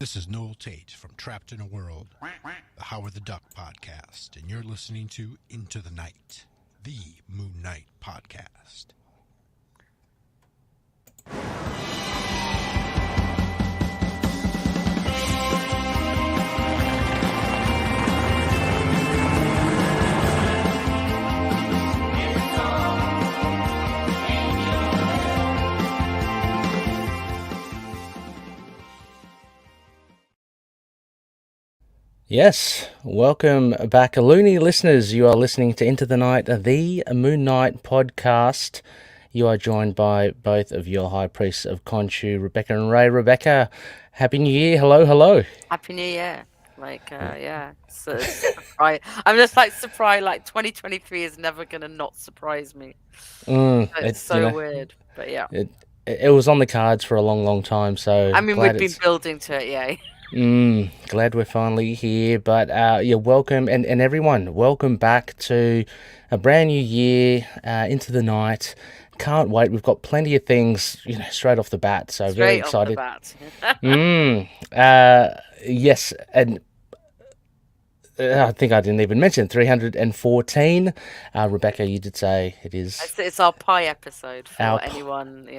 This is Noel Tate from Trapped in a World, the Howard the Duck podcast, and you're listening to Into the Night, the Moon Knight podcast. Yes, welcome back, loony listeners. You are listening to Into the Night, the Moon Knight podcast. You are joined by both of your high priests of Khonshu, Rebecca and Ray. Rebecca, Happy New Year. Hello, hello. Happy New Year. Yeah. So, surprise. I'm just surprised. 2023 is never gonna not surprise me. It's so weird, but yeah. It was on the cards for a long, long time. So I mean, we've been building to it, yeah. Glad we're finally here, but you're welcome, and everyone, welcome back to a brand new year, Into the Night. Can't wait. We've got plenty of things, straight off the bat, so very excited. Yes, and I think I didn't even mention 314. Rebecca, you did say it is. It's our pie episode for anyone,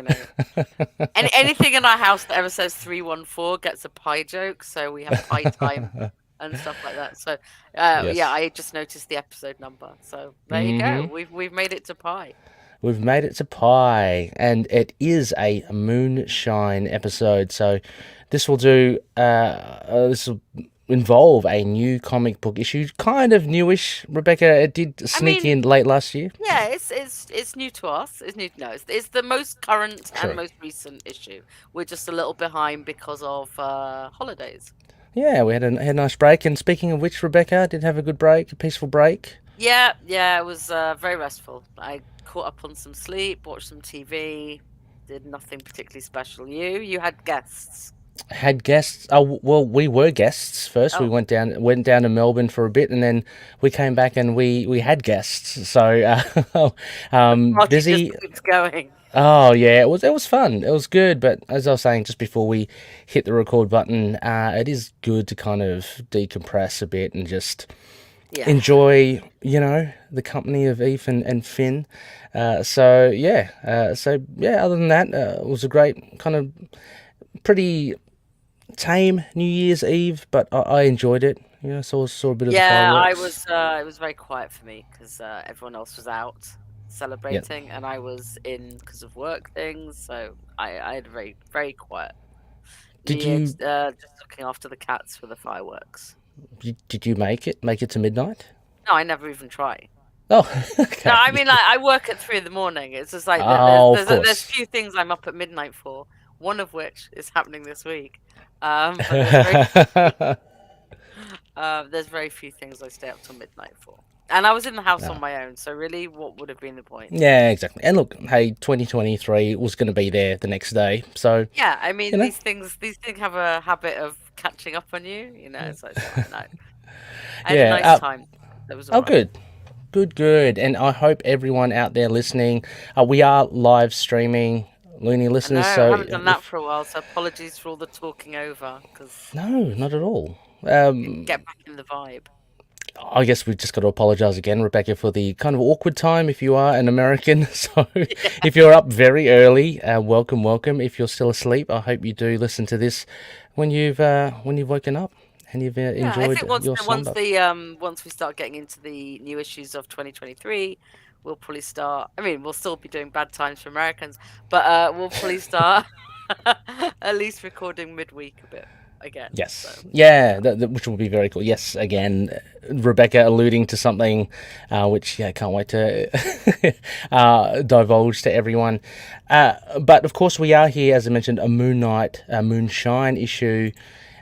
anything in our house that ever says 314 gets a pie joke. So we have pie time and stuff like that. So Yes. yeah, I just noticed the episode number. So there you go. We've made it to pie. We've made it to pie, and it is a Moonshine episode. So this will do. This will involve a new comic book issue, kind of newish. Rebecca, it did sneak in late last year. Yeah, it's new to us. It's new. No, it's the most current and most recent issue. We're just a little behind because of holidays. Yeah, we had a nice break. And speaking of which, Rebecca, did have a good break, a peaceful break. Yeah, it was very restful. I caught up on some sleep, watched some TV, did nothing particularly special. You had guests. Had guests. Oh well, we were guests first. We went down to Melbourne for a bit, and then we came back and we had guests. So busy. Just keeps going. Oh yeah, it was fun. It was good. But as I was saying just before we hit the record button, it is good to kind of decompress a bit and just enjoy, the company of Eve and Finn. So yeah. Other than that, it was a great kind of pretty tame New Year's Eve, but I enjoyed it. Saw a bit of the fireworks. It was very quiet for me because everyone else was out celebrating, and I was in because of work things. So I had a very, very quiet. Did you just looking after the cats for the fireworks? Did you make it to midnight? No, I never even try. Oh, okay. No, I mean I work at 3 a.m. It's just there's few things I'm up at midnight for. One of which is happening this week. But there's very few things I stay up till midnight for. And I was in the house on my own, so really, what would have been the point? Yeah, exactly. And look, hey, 2023 was going to be there the next day, so... Yeah, I mean, these things have a habit of catching up on you, so it's like, no. I had a nice time. That was all right. Good. And I hope everyone out there listening, we are live streaming... Loony listeners, I haven't done that for a while, so apologies for all the talking over. No, not at all. Get back in the vibe. I guess we've just got to apologise again, Rebecca, for the kind of awkward time if you are an American. So if you're up very early, welcome. If you're still asleep, I hope you do listen to this when you've woken up and you've enjoyed your once we start getting into the new issues of 2023. We'll probably start. I mean, we'll still be doing bad times for Americans, but we'll probably start at least recording midweek a bit again. Yes, so. Yeah, which will be very cool. Yes, again, Rebecca alluding to something which can't wait to divulge to everyone. But of course, we are here, as I mentioned, a Moonshine issue.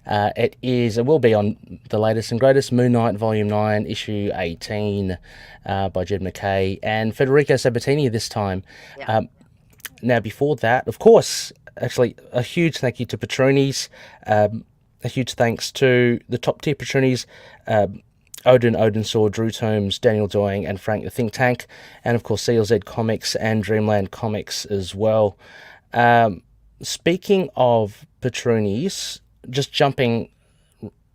It will be on the latest and greatest Moon Knight Volume 9, Issue 18, by Jed MacKay and Federico Sabatini this time. Yeah. Now, before that, of course, actually, a huge thank you to Patronis, a huge thanks to the top-tier Patronis, Odin Sword, Drew Tomes, Daniel Doing, and Frank the Think Tank, and of course CLZ Comics and Dreamland Comics as well. Speaking of Patronis, just jumping,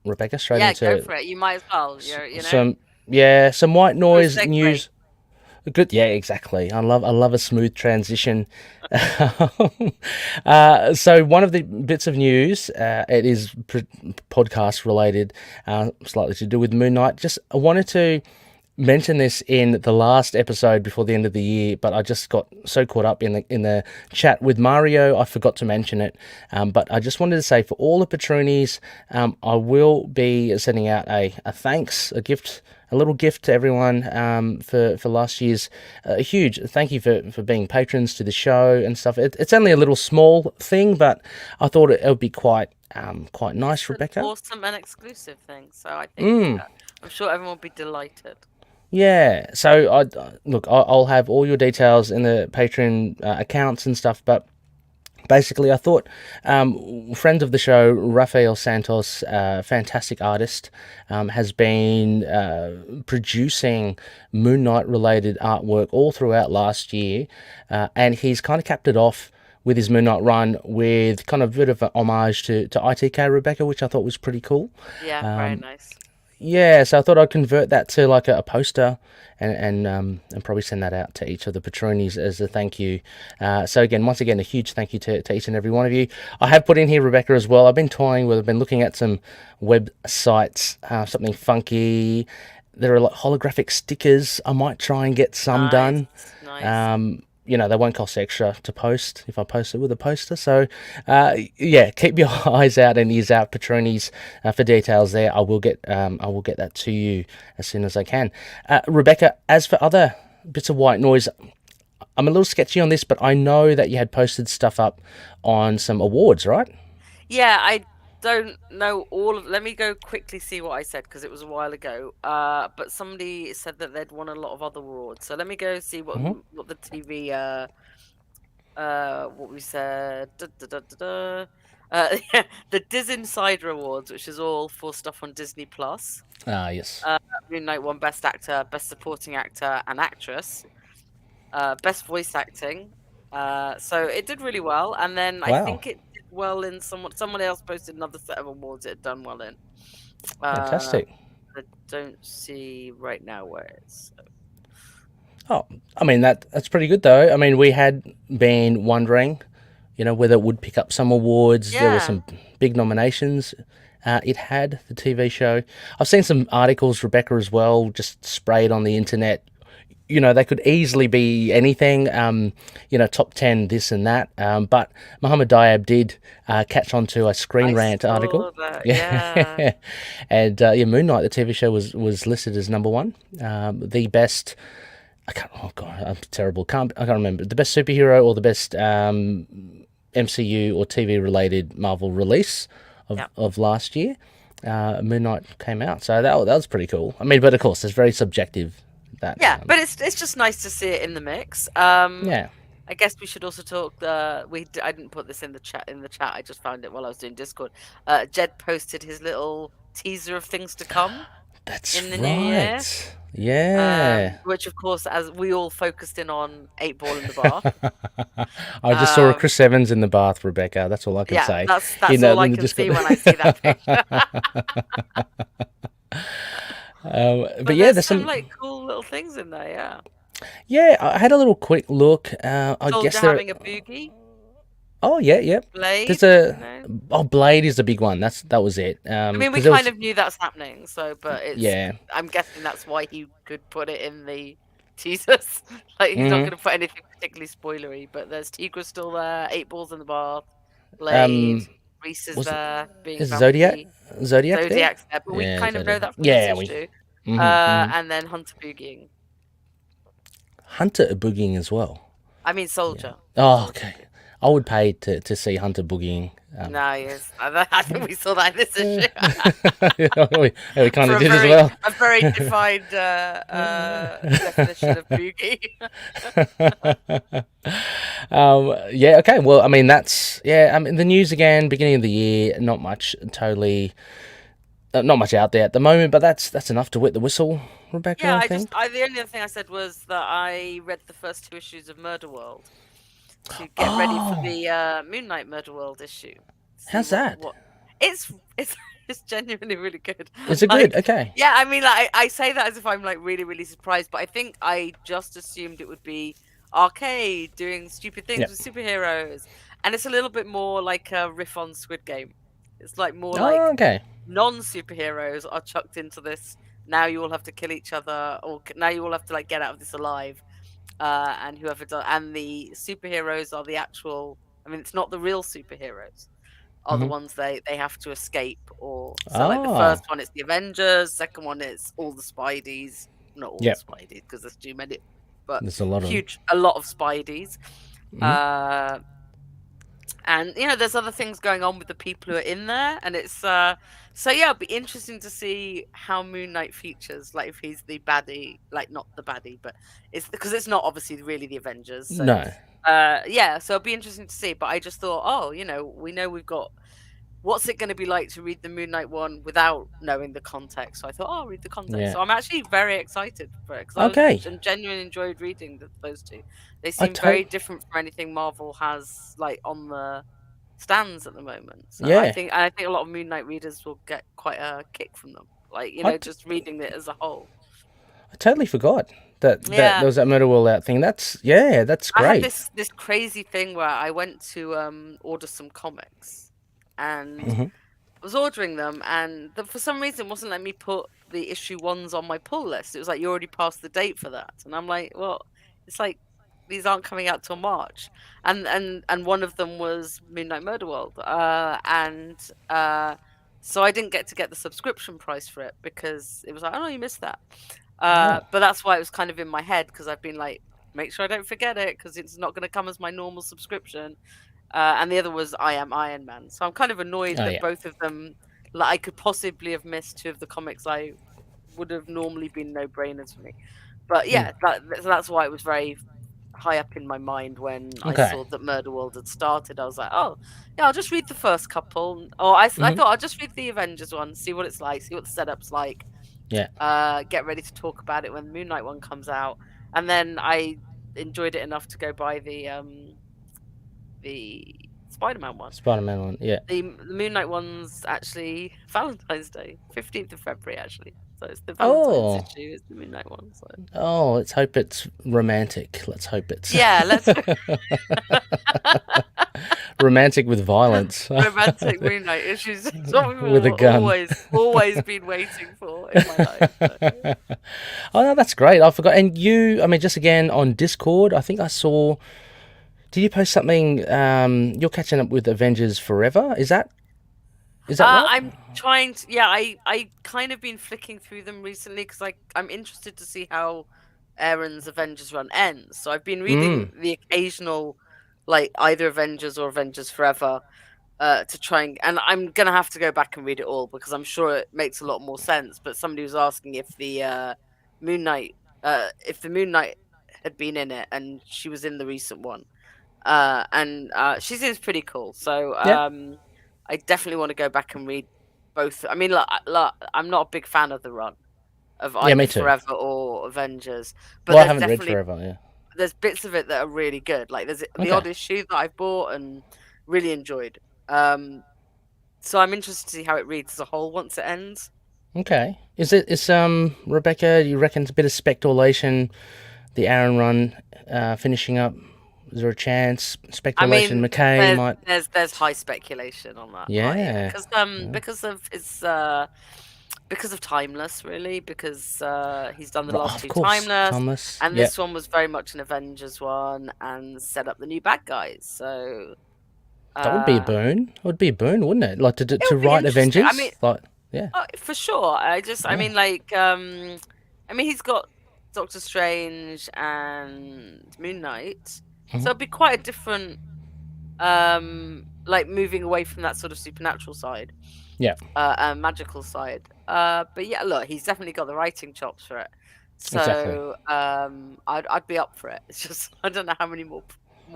Rebecca, straight Yeah, go into for it. You might as well. some white You're a noise segue. news. Good, yeah, exactly. I love a smooth transition. So one of the bits of news, it is podcast related, slightly to do with Moon Knight. Just I wanted to mention this in the last episode before the end of the year, but I just got so caught up in the chat with Mario, I forgot to mention it. But I just wanted to say for all the patroonies, I will be sending out a thanks, a little gift to everyone for last year's huge thank you for being patrons to the show and stuff. It's only a little small thing, but I thought it would be quite nice, It's Rebecca. an awesome and exclusive thing. So I think I'm sure everyone will be delighted. Yeah, so I'll have all your details in the Patreon accounts and stuff, but basically I thought friend of the show, Rafael Santos, fantastic artist, has been producing Moon Knight related artwork all throughout last year, and he's kind of capped it off with his Moon Knight run with kind of a bit of an homage to ITK, Rebecca, which I thought was pretty cool. Yeah, very nice. Yeah, so I thought I'd convert that to like a poster and probably send that out to each of the patronies as a thank you. So again, once again, a huge thank you to each and every one of you. I have put in here, Rebecca, as well. I've been looking at some websites, something funky. There are like holographic stickers. I might try and get some done. Nice. They won't cost extra to post if I post it with a poster. So, keep your eyes out and ears out, patronies, for details there. I will get that to you as soon as I can. Rebecca, as for other bits of white noise, I'm a little sketchy on this, but I know that you had posted stuff up on some awards, right? Yeah, I don't know all of. Let me go quickly see what I said because it was a while ago. But somebody said that they'd won a lot of other awards. So let me go see what the TV what we said. Yeah, the Diz Insider Awards, which is all for stuff on Disney Plus. Yes. Moon Knight won Best Actor, Best Supporting Actor and Actress, Best Voice Acting. So it did really well, and then I think it did well in someone else posted another set of awards it had done well in. Fantastic. I don't see right now where it is. So. Oh, I mean that's pretty good though. I mean, we had been wondering, whether it would pick up some awards. Yeah. There were some big nominations. It had the TV show. I've seen some articles, Rebecca, as well, just sprayed on the internet. They could easily be anything, top 10, this and that. But Muhammad Diab did catch on to a Screen Rant article. That, yeah. And Moon Knight, the TV show, was listed as number one. The best... oh God, I'm terrible. I can't remember. The best superhero or the best MCU or TV related Marvel release of last year. Moon Knight came out. So that was pretty cool. I mean, but of course, it's very subjective. But it's just nice to see it in the mix. Yeah. I guess we should also talk. I didn't put this in the chat. I just found it while I was doing Discord. Jed posted his little teaser of things to come. That's in the new year. Yeah. Which of course, as we all focused in on 8 Ball in the bath. I just saw a Chris Evans in the bath, Rebecca. That's all I can say. That's all I can see when I see that picture. But yeah, there's some like cool little things in there. Yeah. Yeah, I had a little quick look. I guess they're having a boogie. Oh yeah. Blade. There's Blade is the big one. That was it. I mean, we kind of knew that's happening. So, but it's I'm guessing that's why he could put it in the teasers. Like he's not going to put anything particularly spoilery. But there's Tigra still there. 8 Balls in the bath. Blade. Reese is there. Being Zodiac's there. But we kind of know that from the issue. And then Hunter boogieing. Hunter boogieing as well. I mean, Soldier. Yeah. Oh, okay. I would pay to see Hunter boogieing. Nice. I think we saw that in this issue. we kind of did as well. A very defined definition of boogie. Okay. Well, I mean, that's... Yeah, I mean, the news again, beginning of the year, not much out there at the moment, but that's enough to wet the whistle, Rebecca, I think. The only other thing I said was that I read the first 2 issues of Murder World to get ready for the Moon Knight Murder World issue. How's that? It's it's it's genuinely really good. Is it good? Okay. Yeah, I mean, like I say that as if I'm like really really surprised, but I think I just assumed it would be arcade doing stupid things Yeah. with superheroes, and it's a little bit more like a riff on Squid Game. It's like more Oh, like okay. non-superheroes are chucked into this. Now you all have to kill each other, or now you all have to like get out of this alive. And whoever does, and the superheroes are the actual. I mean, it's not the real superheroes. Are the Mm-hmm. ones they have to escape, or so like the Oh, first one it's the Avengers, second one it's all the Spideys, not all the yep. Spideys because there's too many, but There's a lot of them. a lot of Spideys. Mm-hmm. Uh, and there's other things going on with the people who are in there, and it's so yeah, it'll be interesting to see how Moon Knight features, like if he's the baddie, like not the baddie, but it's because it's not obviously really the Avengers, so No. yeah, so it'll be interesting to see. But I just thought, oh, we know we've got, what's it going to be like to read the Moon Knight one without knowing the context? So I thought, oh, I'll read the context. Yeah. So I'm actually very excited for it because Okay. I genuinely enjoyed reading those two. They I seem very different from anything Marvel has like on the stands at the moment. So Yeah. I think a lot of Moon Knight readers will get quite a kick from them. Like just reading it as a whole. I totally forgot that Yeah. there was that Murder World out thing. That's great. I had this crazy thing where I went to order some comics, and Mm-hmm. I was ordering them, and for some reason it wasn't letting me put the issue ones on my pull list. It was like, you already passed the date for that, and I'm like, well, it's like these aren't coming out till March, and one of them was Moon Knight Murder World, so I didn't get the subscription price for it because it was like, oh no, you missed that. Oh. But that's why it was kind of in my head, because I've been like, make sure I don't forget it because it's not going to come as my normal subscription. And the other was I Am Iron Man. So I'm kind of annoyed that both of them, like I could possibly have missed two of the comics I would have normally been no-brainers for me. But yeah, that's why it was very high up in my mind when I saw that Murder World had started. I was like, oh, yeah, I'll just read the first couple. Or I thought I'll just read the Avengers one, see what it's like, see what the setup's like. Yeah. Get ready to talk about it when the Moon Knight one comes out. And then I enjoyed it enough to go buy the Spider-Man one. Spider-Man one, yeah. The Moon Knight one's actually Valentine's Day, 15th of February, actually. So it's the Valentine's issue, it's the Moon Knight one. So. Oh, let's hope it's romantic. Let's hope it's... Yeah, let's... romantic with violence. Romantic Moon Knight issues. With a gun. Always been waiting for in my life. So. Oh, no, that's great. I forgot. And you, I mean, just again on Discord, I think I saw... Did you post something? You're catching up with Avengers Forever. Is that right? I'm trying to. Yeah, I kind of been flicking through them recently because I'm interested to see how Aaron's Avengers run ends. So I've been reading the occasional, like either Avengers or Avengers Forever, to try and I'm gonna have to go back and read it all because I'm sure it makes a lot more sense. But somebody was asking if the Moon Knight, had been in it, and she was in the recent one. And she seems pretty cool. So I definitely want to go back and read both. I mean, I'm not a big fan of the run of either Forever or Avengers. But I haven't read Forever, yeah. There's bits of it that are really good. Like there's the odd issue that I bought and really enjoyed. So I'm interested to see how it reads as a whole once it ends. Okay. Is Rebecca, you reckon it's a bit of speculation, the Aaron run finishing up? Is there a chance? Speculation. MacKay might. There's high speculation on that. Yeah. Because of Timeless, really. Because he's done the last two Timeless, and this one was very much an Avengers one, and set up the new bad guys. So that would be a boon. It would be a boon, wouldn't it? Like to write Avengers. I mean, for sure. I mean, he's got Doctor Strange and Moon Knight. So it'd be quite a different, moving away from that sort of supernatural side, magical side. But yeah, look, he's definitely got the writing chops for it. So I'd be up for it. It's just I don't know how many more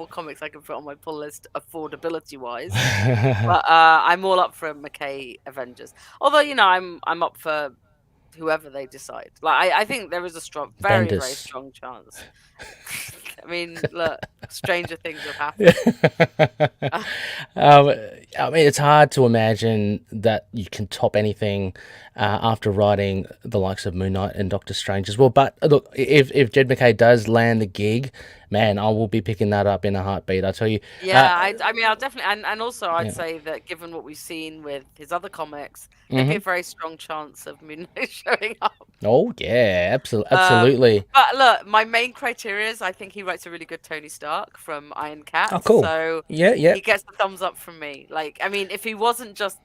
comics I can put on my pull list, affordability wise. But I'm all up for MacKay Avengers. Although I'm up for whoever they decide. Like I think there is a strong, very very strong chance. mean, look, stranger things have happened. I mean, it's hard to imagine that you can top anything after writing the likes of Moon Knight and Doctor Strange as well. But look, if Jed MacKay does land the gig, man, I will be picking that up in a heartbeat. I tell you. Yeah, I mean, I'll definitely, and also I'd Yeah. say that given what we've seen with his other comics, there'd be a very strong chance of Moon Knight showing up. Oh yeah, absolutely. But look, my main criteria is I think he writes a really good Tony Stark from Iron Cat. Oh, cool. So Yeah. he gets the thumbs up from me. Like, I mean, if he wasn't just,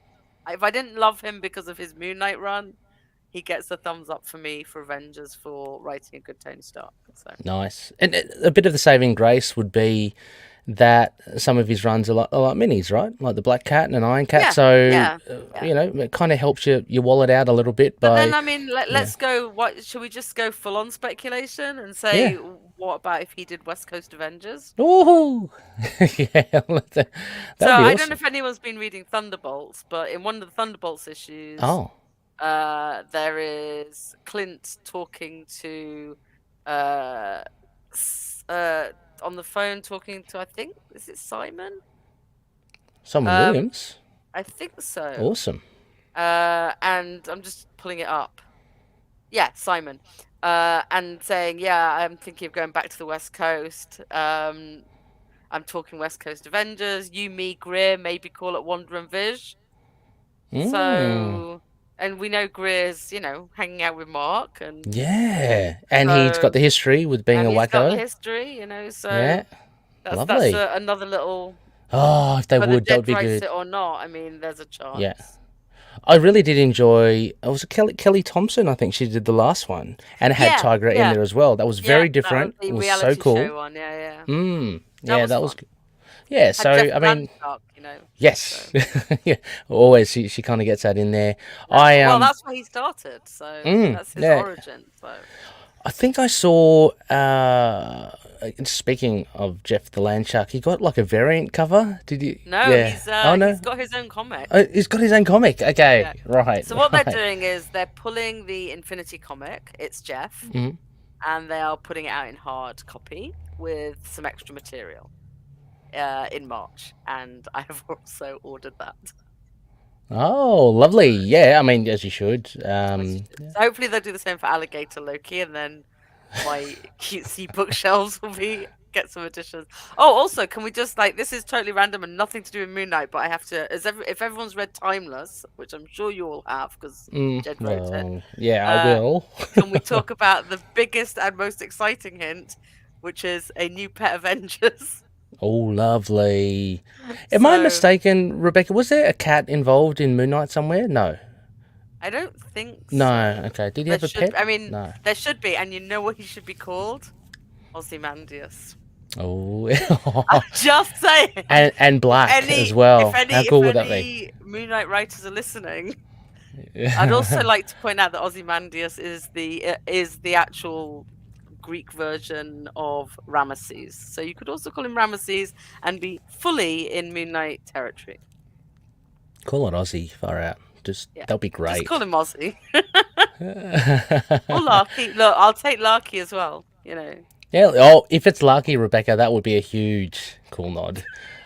if I didn't love him because of his Moon Knight run, he gets the thumbs up for me for Avengers for writing a good Tony Stark. So Nice. And a bit of the saving grace would be that some of his runs are like minis, right? Like the Black Cat and an Iron Cat. Yeah, So, yeah. you know, it kind of helps your wallet out a little bit But by... then, I mean, let's go. What should we just go full on speculation and say, what about if he did West Coast Avengers? Ooh! Yeah, that'd So be I awesome. don't know if anyone's been reading Thunderbolts, but in one of the Thunderbolts issues, Oh, there is Clint talking to on the phone talking to, I think, is it Simon? Simon Williams. I think so. Awesome. And I'm just pulling it up. Yeah, Simon. And saying, yeah, I'm thinking of going back to the West Coast. I'm talking West Coast Avengers. You, me, Greer, maybe call it Wander and Viz. So, and we know Greer's, you know, hanging out with Mark, and Yeah, and he's got the history with being a he's got the wacko. history, you know. So Yeah, that's lovely. Another little. Oh, if they Whether would, that Jed would be writes good. it or not, I mean, there's a chance. Yeah. I really did enjoy. It was Kelly Thompson, I think she did the last one, and it had Tigra in there as well. That was very different. That was the it was reality so cool. show one. Yeah. Yeah, that was fun. good. Yeah, Had so Jeff I mean, Landshark, you know. yes, So. yeah, always she kind of gets that in there. Well, that's where he started, so that's his origin. So I think I saw. Speaking of Jeff the Landshark, he got like a variant cover. Did you? no, Yeah. he's got his own comic. He's got his own comic. Okay, Yeah. right. So what right. they're doing is they're pulling the Infinity comic. It's Jeff, and they are putting it out in hard copy with some extra material in March, and I have also ordered that. Oh, lovely. Yeah, I mean, as you should. So hopefully they'll do the same for Alligator Loki, and then my cutesy bookshelves will get some additions. Oh, also, can we just, like, this is totally random and nothing to do with Moon Knight, but I have to, if everyone's read Timeless, which I'm sure you all have because Jed wrote it. Yeah, I will. Can we talk about the biggest and most exciting hint, which is a new Pet Avengers? Oh, lovely. Am I mistaken, Rebecca? Was there a cat involved in Moon Knight somewhere? No. I don't think so. No, okay. Did he have a pet? I mean, no. There should be, and you know what he should be called? Ozymandias. Oh. I'm just saying. And black as well. How cool would that be? Moon Knight writers are listening. I'd also like to point out that Ozymandias is the actual Greek version of Ramesses. So you could also call him Ramesses and be fully in Moon Knight territory. Call it Aussie, far out. That'll be great. Just call him Aussie. Or Larky. Look, I'll take Larky as well, you know. Yeah, oh, if it's Larky, Rebecca, that would be a huge cool nod,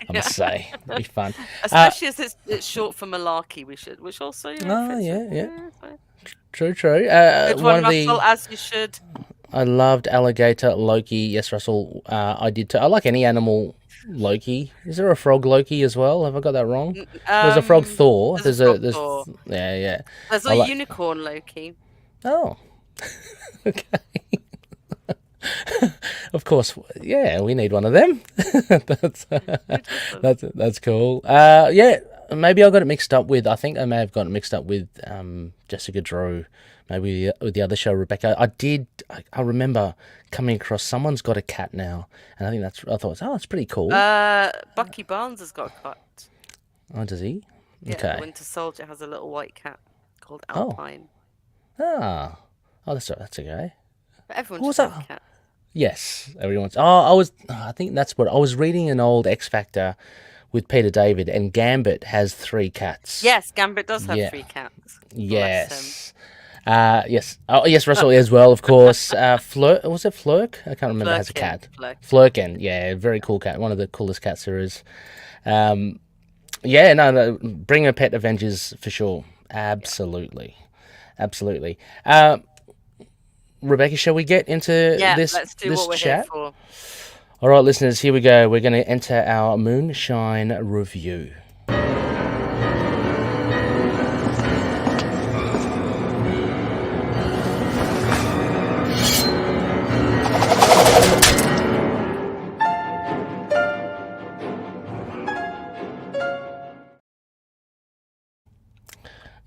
I must say. That'd be fun. Especially as it's short for malarkey, which also, you know, fits True. Good one, Russell, as you should. I loved Alligator Loki. Yes, Russell, I did too. I like any animal Loki. Is there a frog Loki as well? Have I got that wrong? There's a frog Thor. There's a frog Thor. Yeah. There's a unicorn Loki. Oh. Okay. Of course, yeah, we need one of them. That's cool. Yeah, maybe I got it mixed up with. I think I may have got it mixed up with Jessica Drew, maybe with the other show, Rebecca. I remember coming across someone's got a cat now, and I thought, it's pretty cool. Bucky Barnes has got a cat. Oh, does he? Yeah, okay. The Winter Soldier has a little white cat called Alpine. Oh, that's okay. But everyone should have a cat. Yes, everyone's. I think that's what I was reading an old X Factor with Peter David, and Gambit has 3 cats. Yes, Gambit does have 3 cats. Yes. Yes. Oh, yes, Russell as well, of course. Flurk, was it Flurk? I can't remember. Has a cat. Flurkin. Yeah, very cool cat. One of the coolest cats there is. Yeah, no, bring a pet Avengers for sure. Absolutely. Absolutely. Rebecca, shall we get into this let's do this what we're chat? here for. All right, listeners, here we go. We're going to enter our Moonshine review.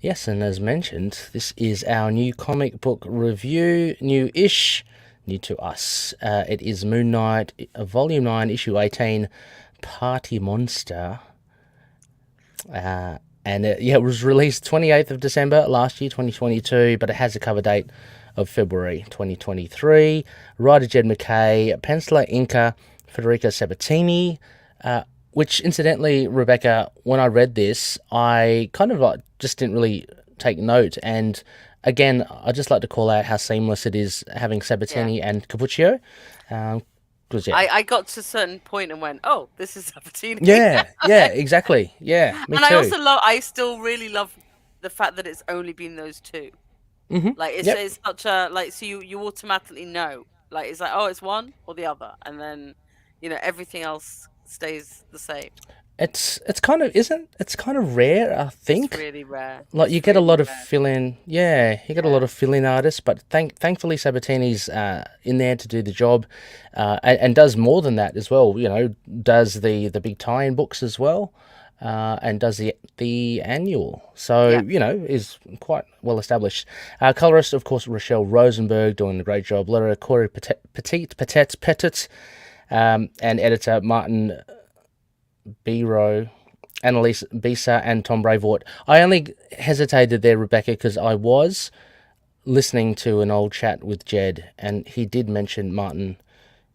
Yes, and as mentioned, this is our new comic book review, new-ish, new to us. It is Moon Knight, Volume 9, Issue 18, Party Monster. And it was released 28th of December last year, 2022, but it has a cover date of February 2023. Writer Jed MacKay, penciler inker Federico Sabatini, which, incidentally, Rebecca, when I read this, I kind of just didn't really take note. And again, I just like to call out how seamless it is having Sabatini and Cappuccio. I got to a certain point and went, "Oh, this is Sabatini." Yeah, exactly. Yeah, me too. I still really love the fact that it's only been those two. Mm-hmm. Like it's such a so you automatically know. Like it's like, oh, it's one or the other, and then everything else stays the same. It's kind of rare, I think. It's really rare. Like you get a lot of fill-in, you get a lot of fill-in artists, but thankfully Sabatini's in there to do the job, and does more than that as well. Does the big tie-in books as well, and does the annual. So is quite well established. Colorist, of course, Rochelle Rosenberg doing a great job. Letterer Corey Petit, and editor Martin Biro, Annalise Bisa, and Tom Brevoort. I only hesitated there, Rebecca, because I was listening to an old chat with Jed, and he did mention Martin.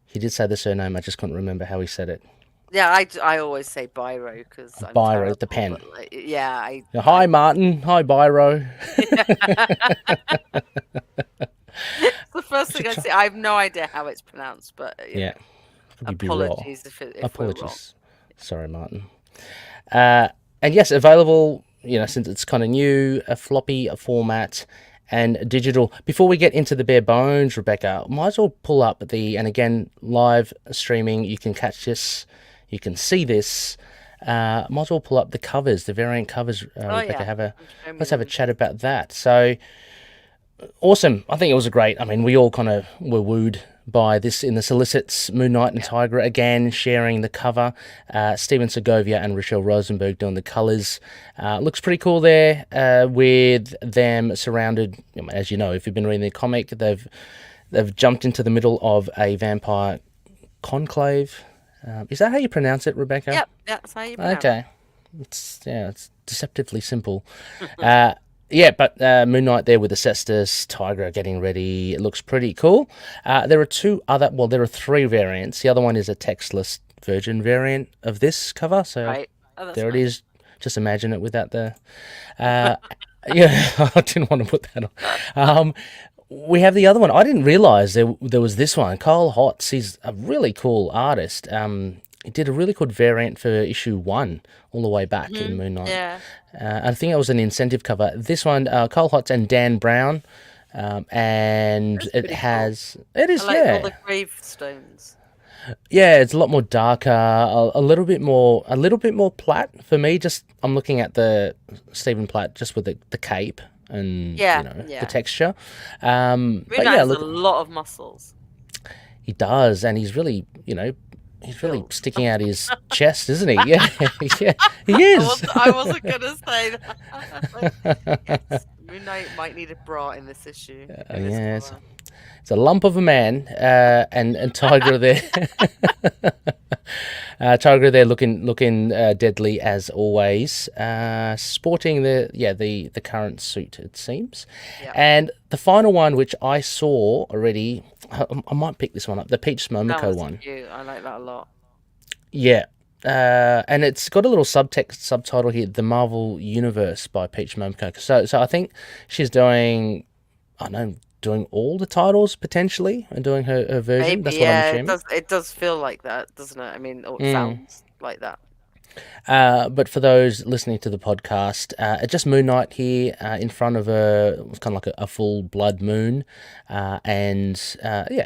He did say the surname. I just couldn't remember how he said it. Yeah, I always say Biro because Biro, the pen. Hi, Martin. Hi, Biro. The first thing I say. I have no idea how it's pronounced, but apologies if we're wrong. Sorry, Martin. And yes, available, since it's kind of new, a floppy format and digital. Before we get into the bare bones, Rebecca, might as well pull up and again, live streaming, you can catch this, you can see this. Might as well pull up the covers, the variant covers, Rebecca. Let's have a chat about that. So, awesome. I think it was great. I mean, we all kind of were wooed by this in the solicits. Moon Knight and Tigra again sharing the cover. Steven Segovia and Rochelle Rosenberg doing the colours. Looks pretty cool there, with them surrounded. As you know, if you've been reading the comic, they've jumped into the middle of a vampire conclave. Is that how you pronounce it, Rebecca? Yep, that's how you pronounce it. Okay. It's deceptively simple. But Moon Knight there with the Cestus, Tigra getting ready. It looks pretty cool. There are three variants. The other one is a textless virgin variant of this cover. So there it is. Just imagine it without the... I didn't want to put that on. We have the other one. I didn't realise there was this one. Kyle Hotz, he's a really cool artist. He did a really good variant for issue 1 all the way back in Moon Knight. Yeah. I think it was an incentive cover. This one, Cole Hotz and Dan Brown, and it has... Cool. It is, I like all the gravestones. Yeah, it's a lot more darker, a little bit more Platt for me. Just I'm looking at the Stephen Platt just with the cape and the texture. Moon Knight has a lot of muscles. He does, and he's really, he's really sticking out his chest, isn't he? Yeah, he is. I wasn't going to say that. Yes, Moon Knight might need a bra in this issue. It's a lump of a man, and Tigra there. Tigra there looking deadly as always, sporting the current suit, it seems. Yep. And the final one, which I saw already, I might pick this one up, the Peach Momoko one. Cute. I like that a lot. Yeah. And it's got a little subtitle here, The Marvel Universe by Peach Momoko. So I think she's doing I don't know, doing all the titles potentially and doing her version. Maybe, That's what I'm yeah, assuming. it does feel like that, doesn't it? I mean, or it sounds like that. But for those listening to the podcast, just Moon Knight here in front of it's kind of like a full blood moon, and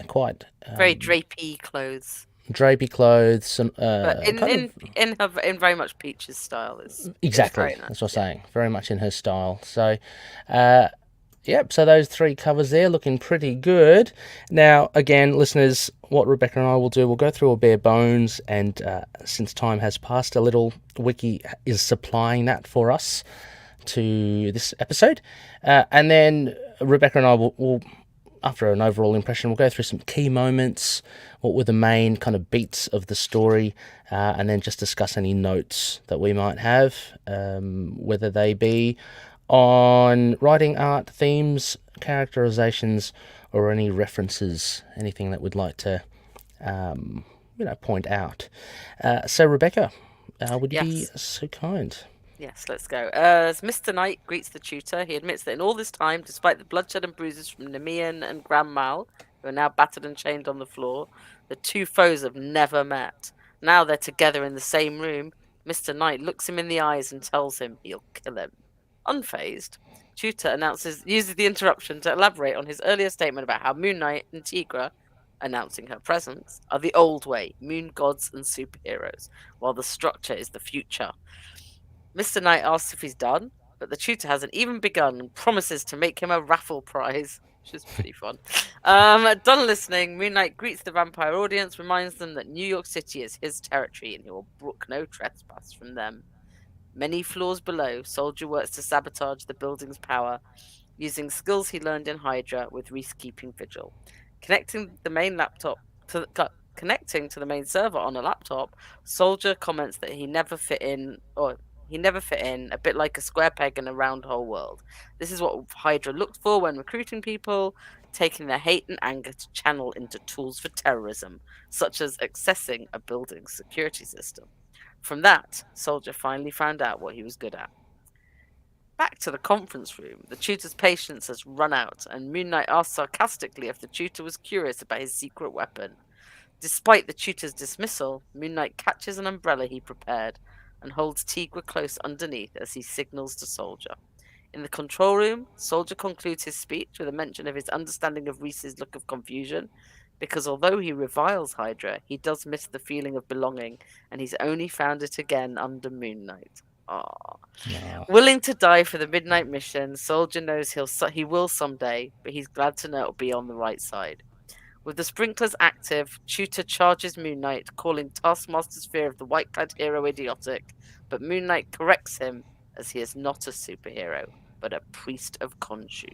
quite Very drapey clothes. drapey clothes, But kind of in very much Peach's style is exactly. very nice. That's what I'm saying. Very much in her style. So, yep. So those 3 covers there looking pretty good. Now, again, listeners, what Rebecca and I will do, we'll go through a bare bones, and since time has passed a little, Wiki is supplying that for us to this episode, and then Rebecca and I will, after an overall impression, we'll go through some key moments, what were the main kind of beats of the story, and then just discuss any notes that we might have, whether they be on writing, art, themes, characterizations, or any references, anything that we'd like to, point out. So, Rebecca, would you be so kind? Yes, let's go. As Mr. Knight greets the tutor, he admits that in all this time, despite the bloodshed and bruises from Nemean and Grand Mal, who are now battered and chained on the floor, the 2 foes have never met. Now they're together in the same room. Mr. Knight looks him in the eyes and tells him he'll kill him. Unfazed, tutor uses the interruption to elaborate on his earlier statement about how Moon Knight and Tigra, announcing her presence, are the old way, moon gods and superheroes, while the structure is the future. Mr. Knight asks if he's done, but the tutor hasn't even begun and promises to make him a raffle prize, which is pretty fun. Done listening, Moon Knight greets the vampire audience, reminds them that New York City is his territory and he will brook no trespass from them. Many floors below, Soldier works to sabotage the building's power, using skills he learned in Hydra with Reese keeping vigil. Connecting to the main server on a laptop, Soldier comments that he never fit in, a bit like a square peg in a round hole world. This is what Hydra looked for when recruiting people, taking their hate and anger to channel into tools for terrorism, such as accessing a building's security system. From that, Soldier finally found out what he was good at. Back to the conference room, the tutor's patience has run out, and Moon Knight asks sarcastically if the tutor was curious about his secret weapon. Despite the tutor's dismissal, Moon Knight catches an umbrella he prepared and holds Tigra close underneath as he signals to Soldier. In the control room, Soldier concludes his speech with a mention of his understanding of Reese's look of confusion, because although he reviles Hydra, he does miss the feeling of belonging, and he's only found it again under Moon Knight. Aww. Yeah. Willing to die for the Midnight Mission, Soldier knows he will someday, but he's glad to know it'll be on the right side. With the sprinklers active, Tutor charges Moon Knight, calling Taskmaster's fear of the white-clad hero idiotic, but Moon Knight corrects him as he is not a superhero, but a priest of Khonshu.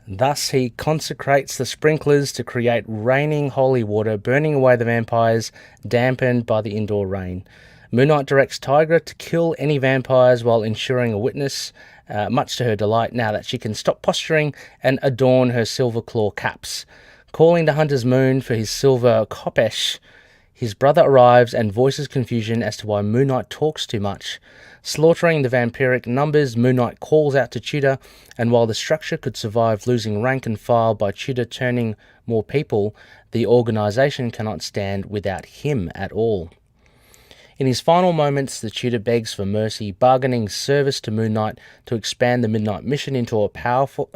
Thus he consecrates the sprinklers to create raining holy water, burning away the vampires, dampened by the indoor rain. Moon Knight directs Tigra to kill any vampires while ensuring a witness, much to her delight now that she can stop posturing and adorn her silver claw caps. Calling to Hunter's Moon for his silver khopesh, his brother arrives and voices confusion as to why Moon Knight talks too much. Slaughtering the vampiric numbers, Moon Knight calls out to Tudor, and while the structure could survive losing rank and file by Tudor turning more people, the organisation cannot stand without him at all. In his final moments, the tutor begs for mercy, bargaining service to Moon Knight to expand the Midnight Mission into a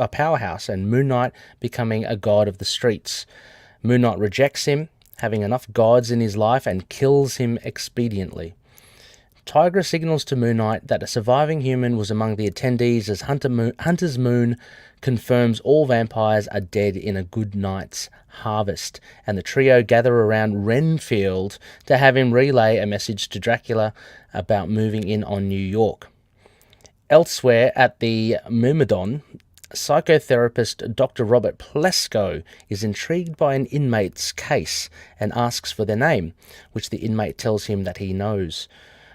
powerhouse, and Moon Knight becoming a god of the streets. Moon Knight rejects him, having enough gods in his life, and kills him expediently. Tigra signals to Moon Knight that a surviving human was among the attendees as Hunter's Moon confirms all vampires are dead in a good night's harvest, and the trio gather around Renfield to have him relay a message to Dracula about moving in on New York. Elsewhere at the Myrmidon, psychotherapist Dr. Robert Plesko is intrigued by an inmate's case and asks for their name, which the inmate tells him that he knows.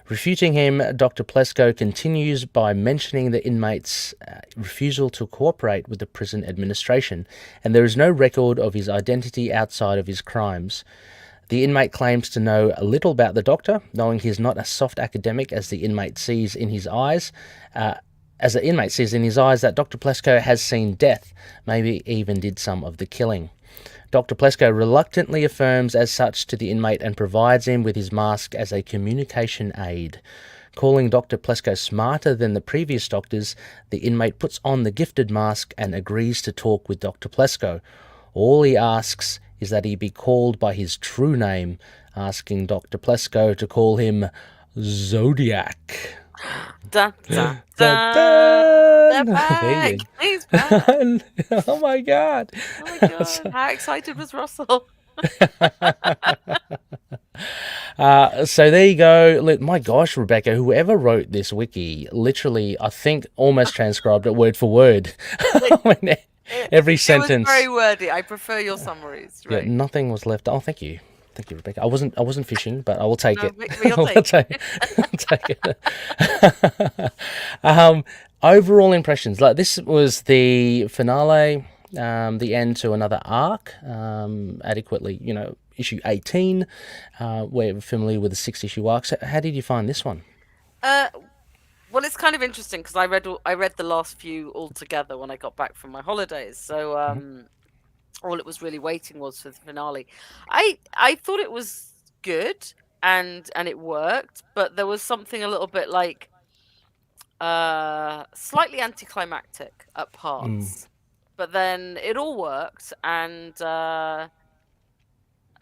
Refuting him, Dr. Plesko continues by mentioning the inmate's refusal to cooperate with the prison administration, and there is no record of his identity outside of his crimes. The inmate claims to know a little about the doctor, knowing he's not a soft academic as the inmate sees in his eyes, as the inmate sees in his eyes that Dr. Plesko has seen death, maybe even did some of the killing. Dr. Plesko reluctantly affirms as such to the inmate and provides him with his mask as a communication aid. Calling Dr. Plesko smarter than the previous doctors, the inmate puts on the gifted mask and agrees to talk with Dr. Plesko. All he asks is that he be called by his true name, asking Dr. Plesko to call him Zodiac. Dun, dun, Dun, dun. dun. They're back. There you go. He's back. Oh my god. Oh my god. How excited was Russell? So there you go. Look, my gosh, Rebecca, whoever wrote this wiki, literally, I think almost transcribed it word for word. I mean, every sentence. It was very wordy. I prefer your summaries. Right? Yeah, nothing was left. Oh, thank you. Thank you, Rebecca. I wasn't fishing, but I will take it. We'll take it. I'll take it. Overall impressions. Like, this was the finale, the end to another arc, adequately, issue 18. We're familiar with the 6-issue arc. So how did you find this one? Well, it's kind of interesting because I read the last few all together when I got back from my holidays. So all it was really waiting was for the finale. I thought it was good and it worked, but there was something a little bit like slightly anticlimactic at parts. But then it all worked, and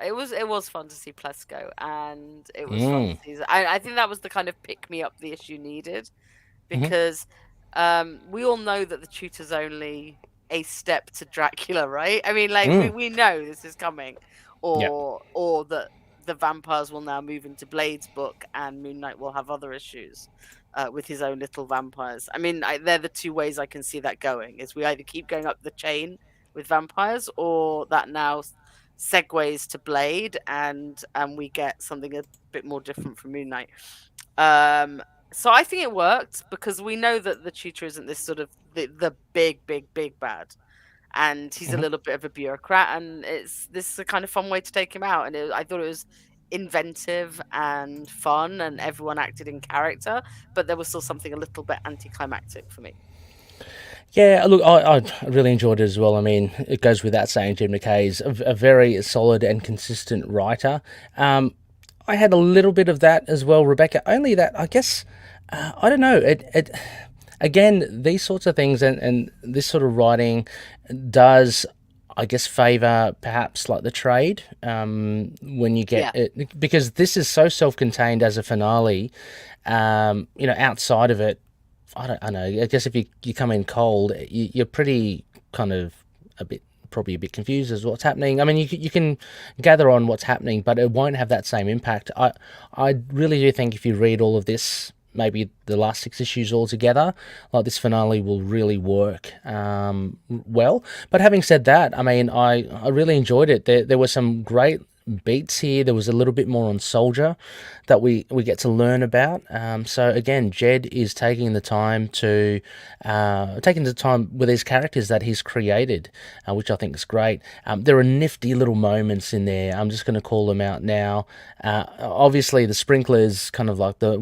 it was fun to see Plesko, and it was fun to see. I think that was the kind of pick me up the issue needed, because we all know that the tutor's only a step to Dracula, right? I mean, like we know this is coming, or that the vampires will now move into Blade's book, and Moon Knight will have other issues with his own little vampires. I mean, they're the two ways I can see that going. Is we either keep going up the chain with vampires, or that now segues to Blade, and we get something a bit more different from Moon Knight. So I think it worked because we know that the tutor isn't this sort of the big bad, and he's a little bit of a bureaucrat, and this is a kind of fun way to take him out. And I thought it was inventive and fun, and everyone acted in character, but there was still something a little bit anticlimactic for me. Yeah, look, I really enjoyed it as well. I mean, it goes without saying, Jed MacKay's a very solid and consistent writer. I had a little bit of that as well, Rebecca. Only that, I guess, I don't know. It again, these sorts of things and this sort of writing does, I guess, favour perhaps like the trade when you get it, because this is so self-contained as a finale. Outside of it, I don't know. I guess if you come in cold, you're pretty kind of probably a bit confused as to what's happening. I mean, you can gather on what's happening, but it won't have that same impact. I really do think if you read all of this, maybe the last 6 issues all together, like, this finale will really work well. But having said that, I mean, I really enjoyed it. There were some great beats here. There was a little bit more on Soldier that we get to learn about. So again, Jed is taking the time with these characters that he's created, which I think is great. There are nifty little moments in there. I'm just going to call them out now. Obviously, the sprinklers, kind of like the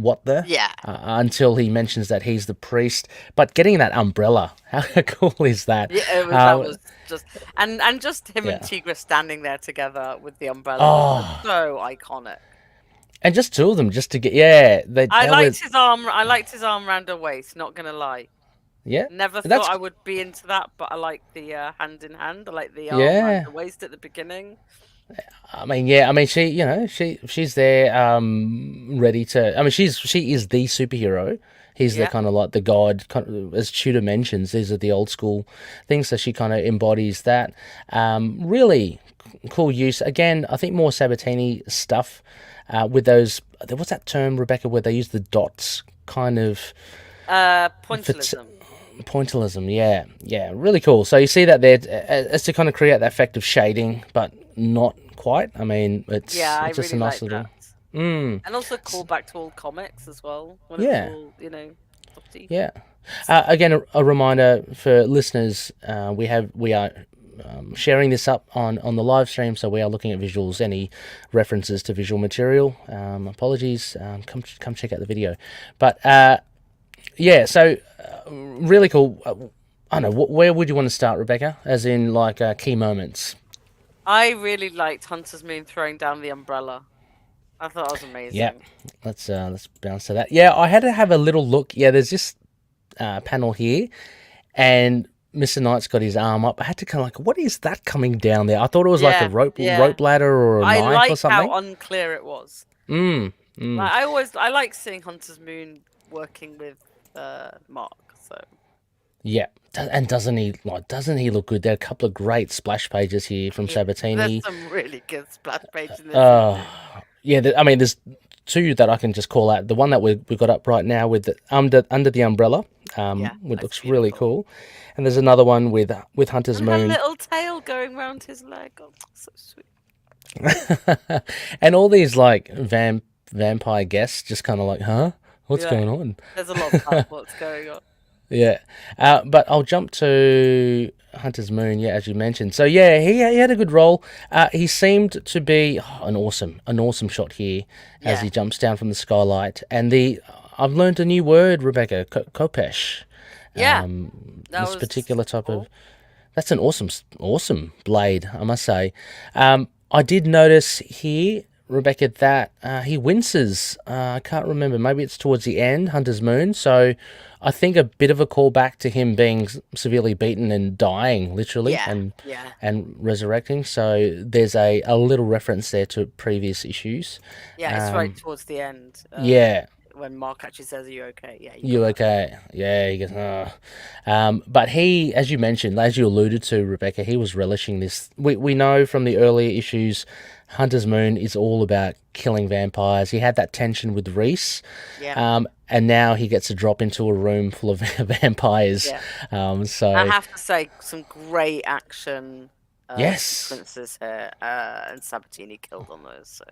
until he mentions that he's the priest. But getting that umbrella, how cool is that? Yeah, that was just and just him and Tigra standing there together with the umbrella. Was so iconic. And just two of them, just to get I liked his arm. I liked his arm around her waist. Not gonna lie. Yeah. Never thought I would be into that, but I like the hand in hand. I like the arm around the waist at the beginning. I mean, she's there, ready to. I mean, she is the superhero. He's the kind of like the god, as Tudor mentions. These are the old school things, so she kind of embodies that. Really cool use. Again, I think more Sabatini stuff with those. What's that term, Rebecca, where they use the dots, kind of pointillism. Pointillism, yeah, really cool. So you see that there as to kind of create that effect of shading, but not quite. I mean, it's just really a nice little. And also call back to old comics as well. All, softy. Yeah. Again, a reminder for listeners: we are sharing this up on the live stream, so we are looking at visuals. Any references to visual material, apologies. Come check out the video. But so really cool. I don't know, where would you want to start, Rebecca? As in, like, key moments. I really liked Hunter's Moon throwing down the umbrella. I thought it was Yeah, amazing. let's bounce to that. Yeah, I had to have a little look. Yeah, there's this panel here, and Mr. Knight's got his arm up. I had to kind of like, what is that coming down there? I thought it was like a Yeah, rope yeah. ladder or a I knife or like something. how unclear it was. Mm. Like I like seeing Hunter's Moon working with Mark. So Yeah, and doesn't he look good? There are a couple of great splash pages here from Sabatini. there's some really good splash pages in this. Yeah, I mean, there's two that I can just call out. The one that we got up right now with the under the umbrella, which looks really cool, and there's another one with Hunter's and Moon. Her little tail going round his leg. Oh, so sweet. And all these like vampire guests just kind of like, huh? What's going on? There's a lot of what's going on. Yeah, but I'll jump to Hunter's Moon. Yeah, as you mentioned. So yeah, he had a good role. He seemed to be an awesome shot here as he jumps down from the skylight. And I've learned a new word, Rebecca, Kopesh. Yeah, this particular type of. That's an awesome blade, I must say. I did notice here, Rebecca, that he winces. I can't remember. Maybe it's towards the end, Hunter's Moon. So I think a bit of a callback to him being severely beaten and dying, literally, and resurrecting. So there's a little reference there to previous issues. Yeah, it's right towards the end. When Mark actually says, "Are you okay?" Yeah, you okay? Yeah, he goes, but he, as you mentioned, as you alluded to, Rebecca, he was relishing this. We know from the earlier issues, Hunter's Moon is all about killing vampires. He had that tension with Reese, and now he gets to drop into a room full of vampires. Yeah. So I have to say, some great action yes, sequences here, and Sabatini killed on those. So.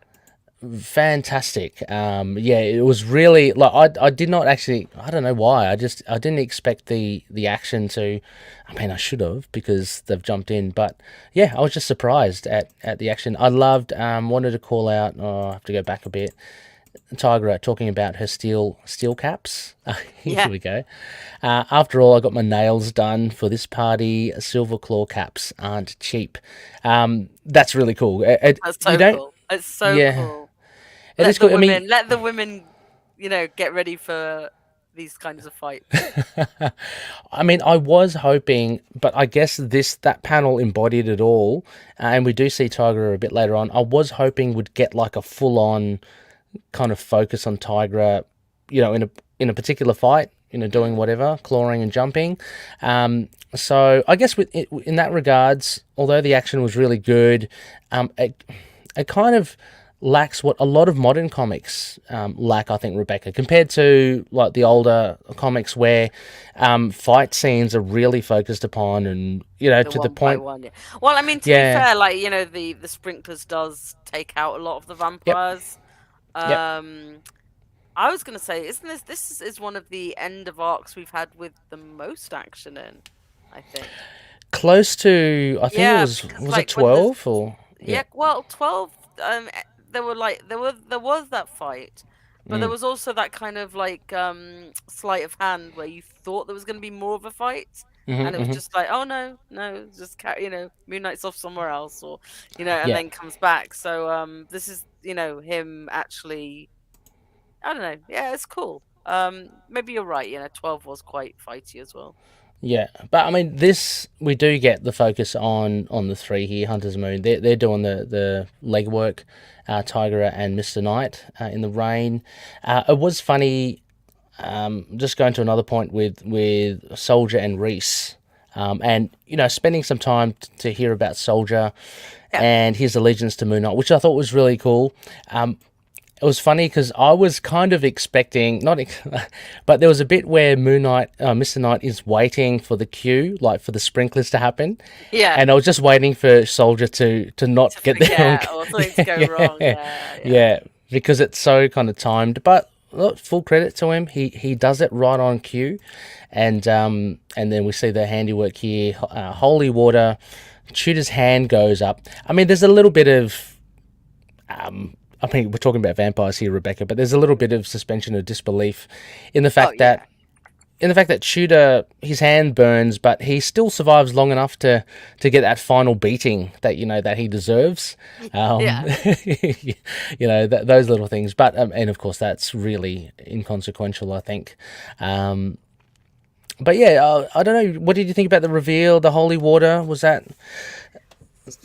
Fantastic. Yeah, it was really like I did not actually. I don't know why. I didn't expect the action to. I mean, I should have because they've jumped in, but yeah, I was just surprised at the action. I loved. Wanted to call out. Oh, I have to go back a bit. Tigra talking about her steel caps. Here we go. After all, I got my nails done for this party. Silver claw caps aren't cheap. That's really cool. That's so cool. It's so cool. Let the women, get ready for these kinds of fights. I mean, I was hoping, but I guess that panel embodied it all, and we do see Tigra a bit later on. I was hoping would get like a full-on kind of focus on Tigra, in a particular fight, doing whatever, clawing and jumping. So I guess in that regards, although the action was really good, it kind of lacks what a lot of modern comics lack, I think, Rebecca, compared to like the older comics where fight scenes are really focused upon and to the point. Well, I mean, to be fair, like the sprinklers does take out a lot of the vampires. I was gonna say, isn't this is one of the end of arcs we've had with the most action in, I think. Close to, I think was it 12 or well, 12. There was that fight, but there was also that kind of like sleight of hand where you thought there was going to be more of a fight, and it was just like, oh no, just Moon Knight's off somewhere else, or and then comes back. So this is him actually. I don't know. Yeah, it's cool. Maybe you're right. 12 was quite fighty as well. Yeah, but I mean, we do get the focus on the three here, Hunter's Moon. They're doing the legwork, Tigra and Mr. Knight in the rain. It was funny, just going to another point with Soldier and Reese, and spending some time to hear about Soldier and his allegiance to Moon Knight, which I thought was really cool. It was funny because I was kind of expecting, but there was a bit where Mr. Knight is waiting for the cue, like for the sprinklers to happen. Yeah. And I was just waiting for Soldier to not get there. Or something to go wrong. Yeah, because it's so kind of timed. But look, full credit to him. He does it right on cue. And then we see the handiwork here. Holy water. Tutor's hand goes up. I mean, there's a little bit of... I mean, we're talking about vampires here, Rebecca, but there's a little bit of suspension of disbelief in the fact that in the fact that Tudor, his hand burns, but he still survives long enough to get that final beating that that he deserves. Yeah. Those little things. But and of course that's really inconsequential, I think. But yeah, I don't know. What did you think about the reveal? The holy water, was that?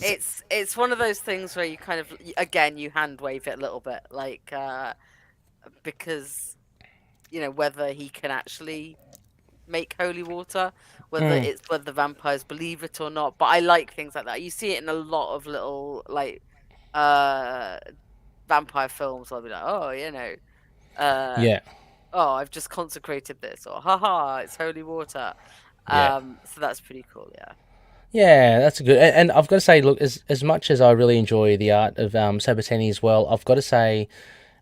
It's one of those things where you kind of, again, you hand wave it a little bit, like because whether he can actually make holy water, whether the vampires believe it or not. But I like things like that. You see it in a lot of little like vampire films. I'll be like, oh, Yeah, oh, I've just consecrated this, or haha, it's holy water. yeah. So that's pretty cool. Yeah. Yeah, that's a good. And I've got to say, look, as much as I really enjoy the art of Sabatini as well, I've got to say,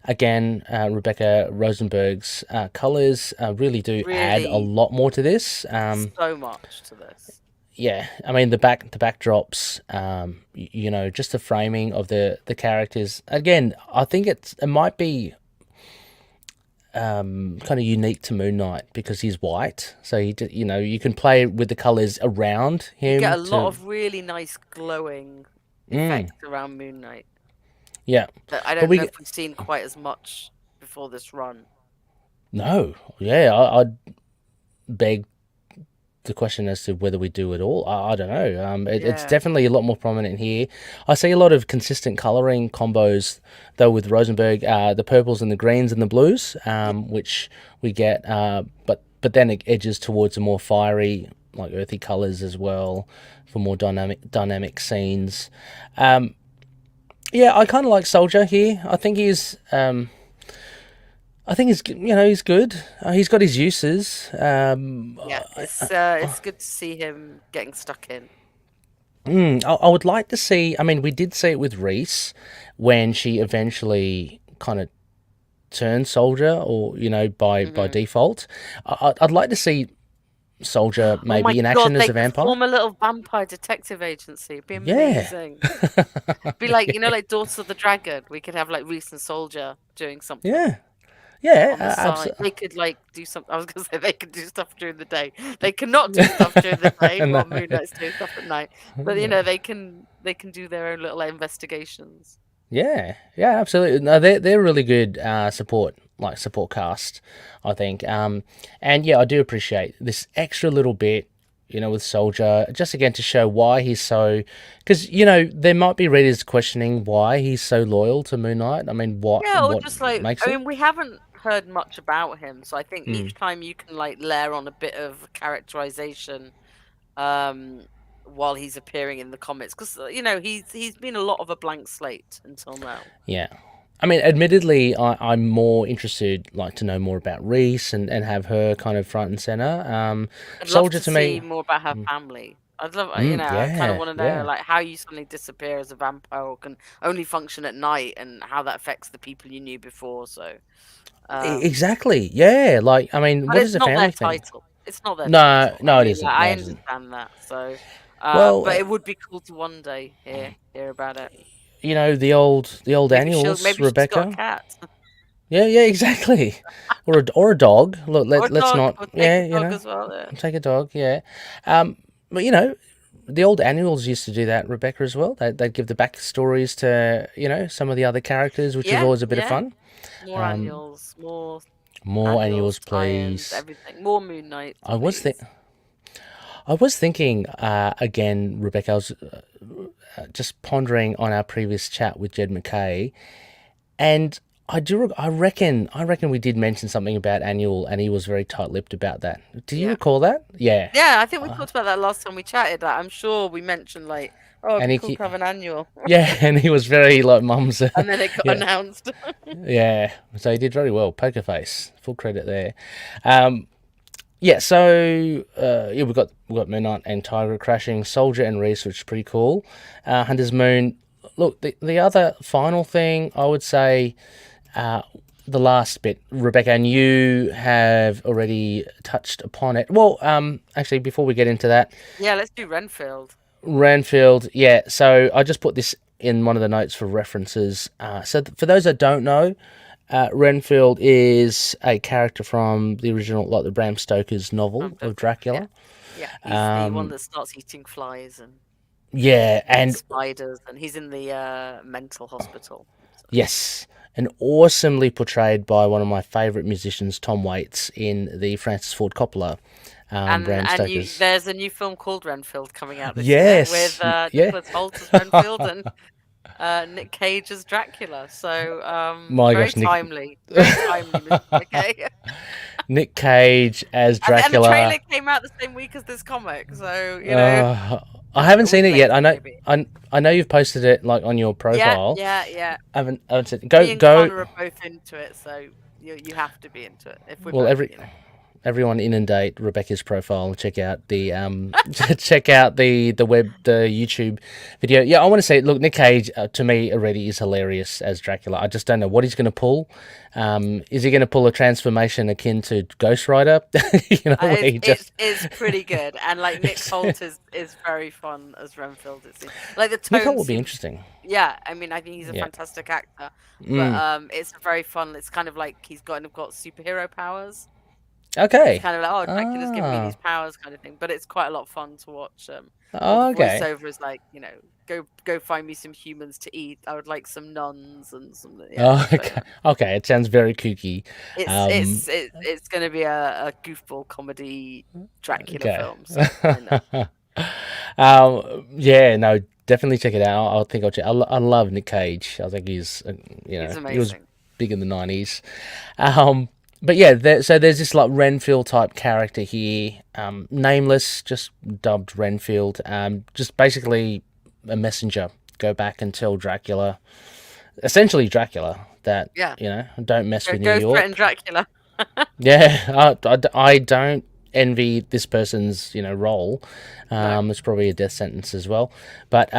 again, Rebecca Rosenberg's colors really do add a Really, lot more to this. so much to this. Yeah, I mean the backdrops, just the framing of the characters. Again, I think it might be kind of unique to Moon Knight because he's white, so you can play with the colors around You get him a lot of really nice glowing effects around Moon Knight yeah, that I but don't know if we've seen quite as much before this run. no, yeah, I'd beg the question as to whether we do it all. I don't know. It's Yeah. definitely a lot more prominent here. I see a lot of consistent coloring combos though with Rosenberg, the purples and the greens and the blues, which we get. But then it edges towards a more fiery, like earthy colors as well for more dynamic scenes. Yeah, I kind of like Soldier here. I think he's good. He's got his uses. Yeah, it's good to see him getting stuck in. I would like to see. I mean, we did see it with Reese when she eventually kind of turned Soldier, or by default. I'd like to see Soldier Oh my maybe in God, action as they a could vampire. form a little vampire detective agency. It'd be Yeah, amazing. Be like, like Daughters of the Dragon. We could have like Reese and Soldier doing something yeah, yeah. on the side. Absolutely. They could like do something. I was gonna say they could do stuff during the day. They cannot do stuff during the day No. while Moon Knight's doing stuff at night. But they can do their own little investigations. Yeah, yeah, absolutely. No, they're really good support cast, I think. And yeah, I do appreciate this extra little bit, with Soldier, just again to show why he's so, because there might be readers questioning why he's so loyal to Moon Knight. I mean, Yeah, or what just like, makes I it? mean, we haven't heard much about him, so I think each time you can like layer on a bit of characterization while he's appearing in the comics, because he's been a lot of a blank slate until now. Yeah. I mean, admittedly, I'm more interested, to know more about Reese and have her kind of front and center. I'd love Soldier to to see me, more about her family. I'd love, I kind of yeah, want to know yeah. like how you suddenly disappear as a vampire or can only function at night, and how that affects the people you knew before. So, um, Exactly. Yeah. I mean, but what it's is a not their family thing? title. It's not their No, title. I no, it mean, isn't. I No, it isn't. understand that. So, Well, but it would be cool to one day hear about it. the old annuals, Maybe she's got a Rebecca. cat Yeah, yeah, exactly. Or a dog. Look, or a let's dog. not. We'll take a Yeah, dog as well. Yeah. take a dog. Yeah. But the old annuals used to do that, Rebecca, as well. They'd give the backstories to some of the other characters, which was Yeah, always a bit of yeah. fun. More annuals, more More annuals, annuals, tie-ins, please. everything. More Moon Knight, I was please. think I was thinking again, Rebecca. I was just pondering on our previous chat with Jed MacKay, and I reckon we did mention something about annual, and he was very tight-lipped about that. Do you Yeah. recall that? Yeah. Yeah, I think we talked about that last time we chatted. Like, I'm sure we mentioned like, oh, it'd And be he, cool to have an annual, yeah, and he was very like mum's. and then it got Yeah, announced. yeah. So he did very well. Poker face, full credit there. Yeah. So yeah, we got Moon Knight and Tiger crashing, Soldier and Reese, which is pretty cool. Hunter's Moon. Look, the other final thing I would say, the last bit, Rebecca, and you have already touched upon it. Well, actually, before we get into that, Yeah, let's do Renfield. Ranfield, yeah. So I just put this in one of the notes for references. So for those that don't know, Renfield is a character from the original, like the Bram Stoker's novel of Dracula. Yeah, he's the one that starts eating flies and and spiders, and he's in the mental hospital. So. Yes, and awesomely portrayed by one of my favourite musicians, Tom Waits, in the Francis Ford Coppola Bram Stoker's. There's a new film called Renfield coming out this year with Nicholas Hoult as Renfield and Nick Cage as Dracula. So very timely, Mr. MacKay. Nick Cage as Dracula. And the trailer came out the same week as this comic, so you know. I haven't seen it yet. I know you've posted it like on your profile. Yeah. I haven't seen it. Me and Connor are both into it, so you have to be into it. If we're everyone inundate Rebecca's profile. Check out the the YouTube video. Yeah, I want to say, look, Nick Cage to me already is hilarious as Dracula. I just don't know what he's going to pull. Is he going to pull a transformation akin to Ghost Rider? It's pretty good, and like Nick Hoult is very fun as Renfield. It seems like the tone Nick Hoult will be interesting. Yeah, I mean, I think he's a fantastic actor, but it's very fun. It's kind of like he's got superhero powers. Okay. It's kind of like, Dracula's giving me these powers kind of thing, but it's quite a lot of fun to watch. Okay. Voiceover is like, go find me some humans to eat. I would like some nuns and some. Yeah, okay. It sounds very kooky. It's going to be a goofball comedy Dracula film. So no, definitely check it out. I think I'll check. I love Nick Cage. I think he's amazing. He was big in the 90s. But yeah, so there's this like Renfield type character here, nameless, just dubbed Renfield, just basically a messenger. Go back and tell Dracula, essentially Dracula, that don't mess with New York. Go threaten Dracula. Yeah, I don't envy this person's role. It's probably a death sentence as well, but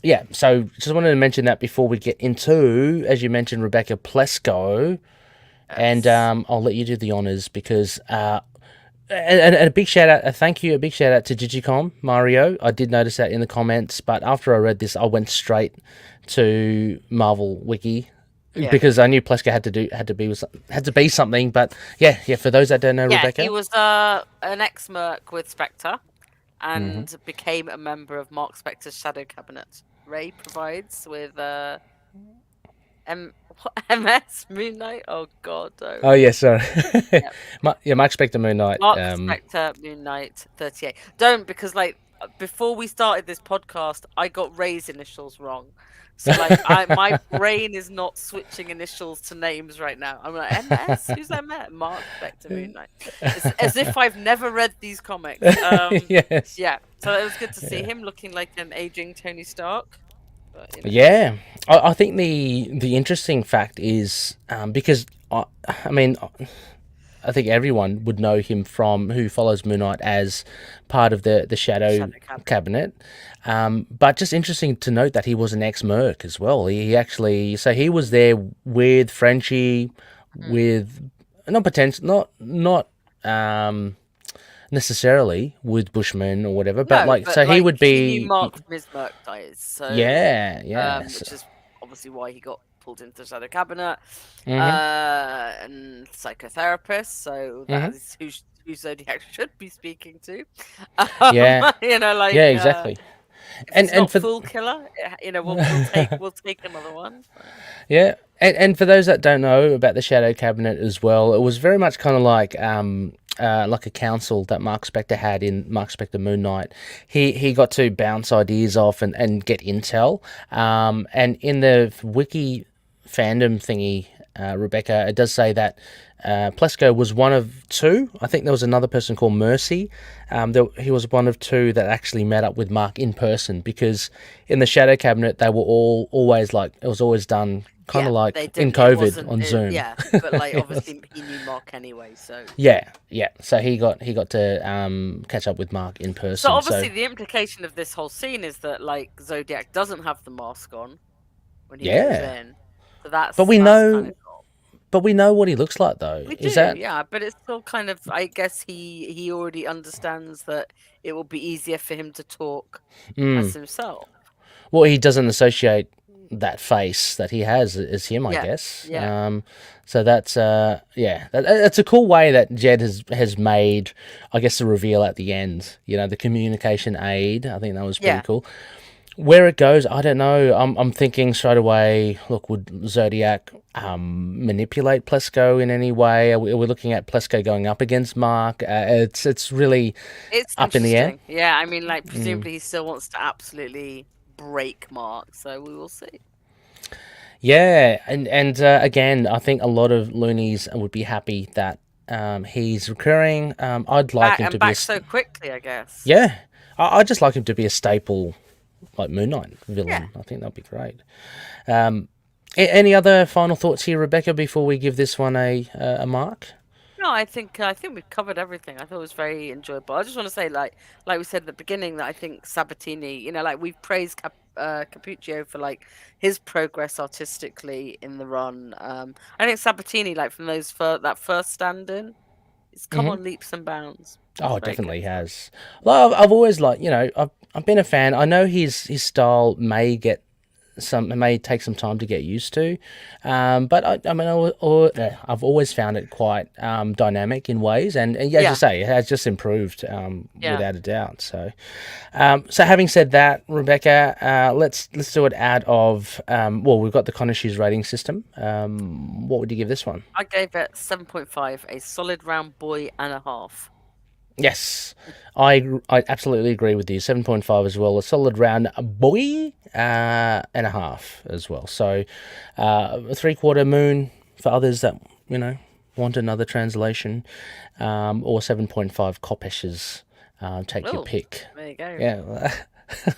yeah. So just wanted to mention that before we get into, as you mentioned, Rebecca Plesko. And I'll let you do the honors because, and a big shout out, a big shout out to Digicom Mario. I did notice that in the comments, but after I read this, I went straight to Marvel Wiki because I knew Plesko had to be something. But yeah. For those that don't know, Rebecca, he was an ex-Merc with Spectre and became a member of Mark Spector's Shadow Cabinet. Ray provides with MS Moon Knight. Oh God. Oh yeah, sorry. Mark Spector Moon Knight. Mark Spector Moon Knight 38. Don't, because like before we started this podcast, I got Ray's initials wrong. So like my brain is not switching initials to names right now. I'm like, MS? Who's MS? Mark Spector Moon Knight. It's as if I've never read these comics. Yes. Yeah. So it was good to see him looking like an aging Tony Stark. But, Yeah, I think the interesting fact is because I think everyone would know him from who follows Moon Knight as part of the Shadow Cabinet. But just interesting to note that he was an ex-Merc as well. He was there with Frenchie, with not necessarily with Bushman or whatever, but he would be. He knew Mark from his Merc days, so which is obviously why he got pulled into the Shadow Cabinet and psychotherapist. So that's who Zodiac should be speaking to. Exactly. If it's not for Fool Killer, we'll take another one. Yeah, and for those that don't know about the Shadow Cabinet as well, it was very much kind of like a council that Mark Spector had in Mark Spector Moon Knight. He got to bounce ideas off and get intel. And in the wiki fandom thingy, Rebecca, it does say that Plesko was one of two. I think there was another person called Mercy. He was one of two that actually met up with Mark in person, because in the Shadow Cabinet they were always like, it was always done kind of like in COVID on Zoom. Yeah, but like obviously he knew Mark anyway, so yeah. So he got to catch up with Mark in person. So obviously the implication of this whole scene is that like Zodiac doesn't have the mask on when he goes in. So but we know what he looks like, though. We do, but it's still kind of, I guess he already understands that it will be easier for him to talk as himself. Well, he doesn't associate that face that he has is him, I guess. Yeah. So that's that's a cool way that Jed has made, I guess, the reveal at the end. The communication aid. I think that was pretty cool. Where it goes, I don't know. I'm thinking straight away. Look, would Zodiac manipulate Plesko in any way? Are we looking at Plesko going up against Mark? It's really up in the air. Yeah, I mean, like presumably he still wants to absolutely break Mark, so we will see. Yeah, and again, I think a lot of loonies would be happy that he's recurring. I'd like him to be so quickly, I guess. Yeah, I'd just like him to be a staple, like Moon Knight villain. I think that'd be great. Any other final thoughts here, Rebecca, before we give this one a mark? No, I think we've covered everything. I thought it was very enjoyable. I just want to say, like we said at the beginning, that I think Sabatini, like we've praised Cappuccio for like his progress artistically in the run. I think Sabatini, like from that first stand-in, it's come on leaps and bounds. Oh, it definitely has. Well, I've always I've been a fan. I know his style may take some time to get used to, but I've always found it quite dynamic in ways, and as you say, it has just improved without a doubt. So, having said that, Rebecca, let's do it out of we've got the Conishue's rating system. What would you give this one? I gave it 7.5, a solid round boy and a half. Yes, I absolutely agree with you. 7.5 as well, a solid round boy and a half as well. So a 3/4 moon for others that want another translation, or 7.5 kopeshes. Take your pick. There you go. Yeah,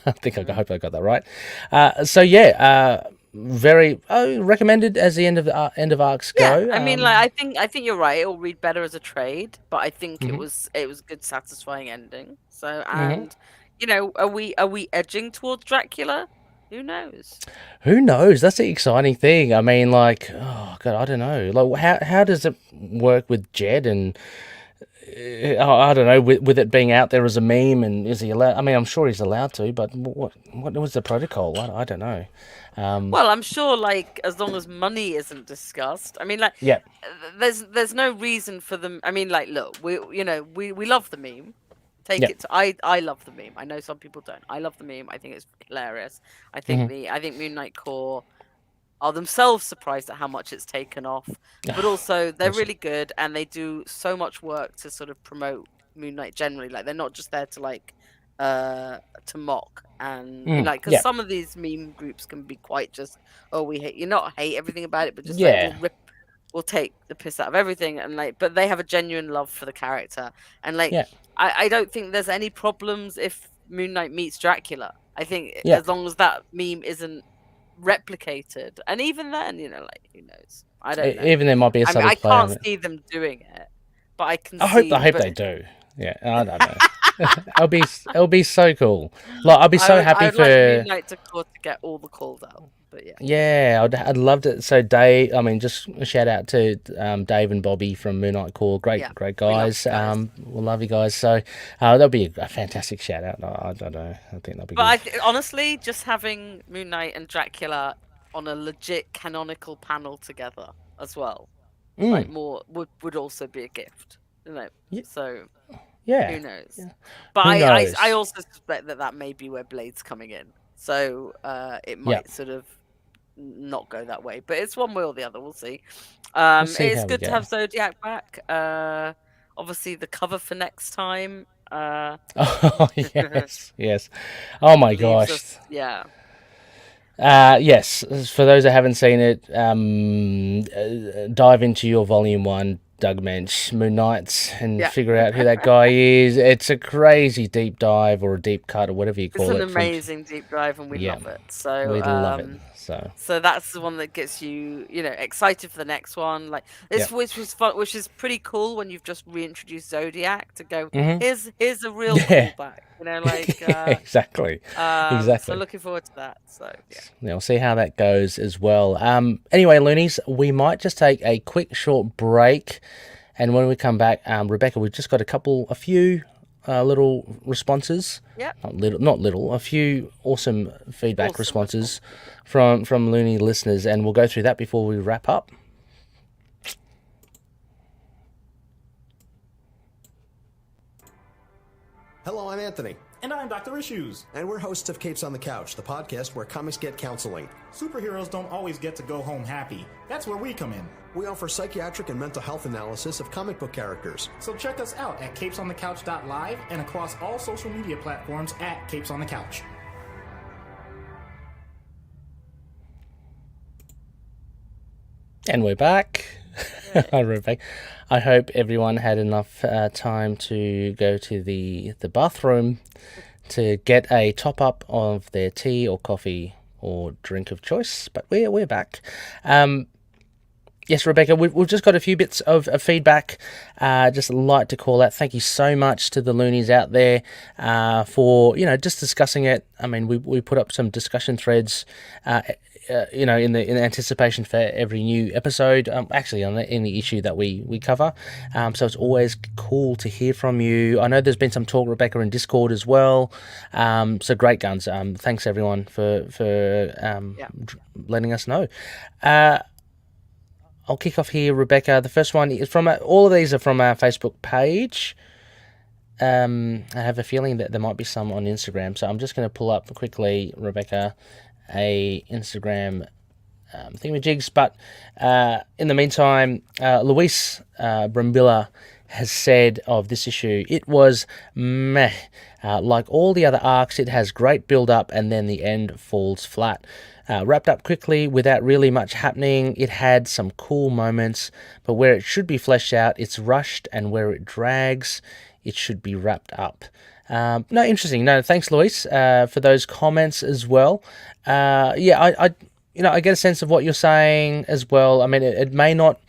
I hope I got that right. Very recommended as the end of arcs go. I mean, I think you're right. It'll read better as a trade, but I think it was a good, satisfying ending. So, and are we edging towards Dracula? Who knows? Who knows? That's the exciting thing. I mean, oh god, I don't know. Like, how does it work with Jed and? I don't know, with it being out there as a meme, and is he allowed? I mean, I'm sure he's allowed to, but what was the protocol? I don't know. Well, I'm sure, as long as money isn't discussed. I mean, there's no reason for them. I mean, look, we love the meme. I love the meme. I know some people don't. I love the meme. I think it's hilarious. I think Moon Knight Corps are themselves surprised at how much it's taken off, but also they're really good, and they do so much work to sort of promote Moon Knight generally. Like, they're not just there to to mock, and because some of these meme groups can be quite just, we hate everything about it, but just we'll take the piss out of everything, and but they have a genuine love for the character, and I don't think there's any problems if Moon Knight meets Dracula. I think as long as that meme isn't replicated, and even then, who knows? I don't know. Even there might be a subtle play. I can't see them doing it, but I can. I hope they do. Yeah, I don't know. It'll be so cool. I'd be so happy for Moon Knight to get all the calls out. But I'd loved it. So Dave, I mean, just a shout out to Dave and Bobby from Moon Knight Corps. Great guys. We love you guys. So that'll be a fantastic shout out. I don't know. I think that'll be. But honestly, just having Moon Knight and Dracula on a legit canonical panel together as well, more would also be a gift. So. Yeah. Who knows? Yeah. But I also suspect that may be where Blade's coming in. So it might sort of not go that way. But it's one way or the other. We'll see. It's good to have Zodiac back. Obviously, the cover for next time. Oh, yes. Oh, my gosh. Yes. For those that haven't seen it, dive into your Volume 1 Doug Mensch, Moon Knights, and figure out who that guy is. It's a crazy deep dive, or a deep cut, or whatever you call it. It's an amazing deep dive, and we love it. So we love it. So that's the one that gets you, excited for the next one. Like this, which was fun, which is pretty cool when you've just reintroduced Zodiac to go. Here's a real callback. Exactly. So looking forward to that. So we'll see how that goes as well. Anyway, loonies, we might just take a quick short break, and when we come back, Rebecca, we've just got a few little responses. Yeah. Not little, a few awesome feedback responses from Looney listeners, and we'll go through that before we wrap up. Hello, I'm Anthony. And I'm Dr. Issues. And we're hosts of Capes on the Couch, the podcast where comics get counseling. Superheroes don't always get to go home happy. That's where we come in. We offer psychiatric and mental health analysis of comic book characters. So check us out at capesonthecouch.live and across all social media platforms at Capes on the Couch. And we're back. We're back. I hope everyone had enough time to go to the bathroom to get a top up of their tea or coffee or drink of choice. But we're back. Yes, Rebecca, we've just got a few bits of feedback. Just like to call out, thank you so much to the loonies out there for just discussing it. I mean, we put up some discussion threads. In the anticipation for every new episode, actually on any issue that we cover. So it's always cool to hear from you. I know there's been some talk, Rebecca, in Discord as well. So great guns. Thanks everyone for letting us know. I'll kick off here, Rebecca. The first one is from all of these are from our Facebook page. I have a feeling that there might be some on Instagram, so I'm just going to pull up quickly, Rebecca, a Instagram thingamajigs, but in the meantime, Luis Brambilla has said of this issue, it was meh. Like all the other arcs, it has great build-up and then the end falls flat. Wrapped up quickly without really much happening. It had some cool moments, but where it should be fleshed out, it's rushed, and where it drags, it should be wrapped up. No, interesting. No, thanks, Luis, for those comments as well. I get a sense of what you're saying as well. I mean, it may not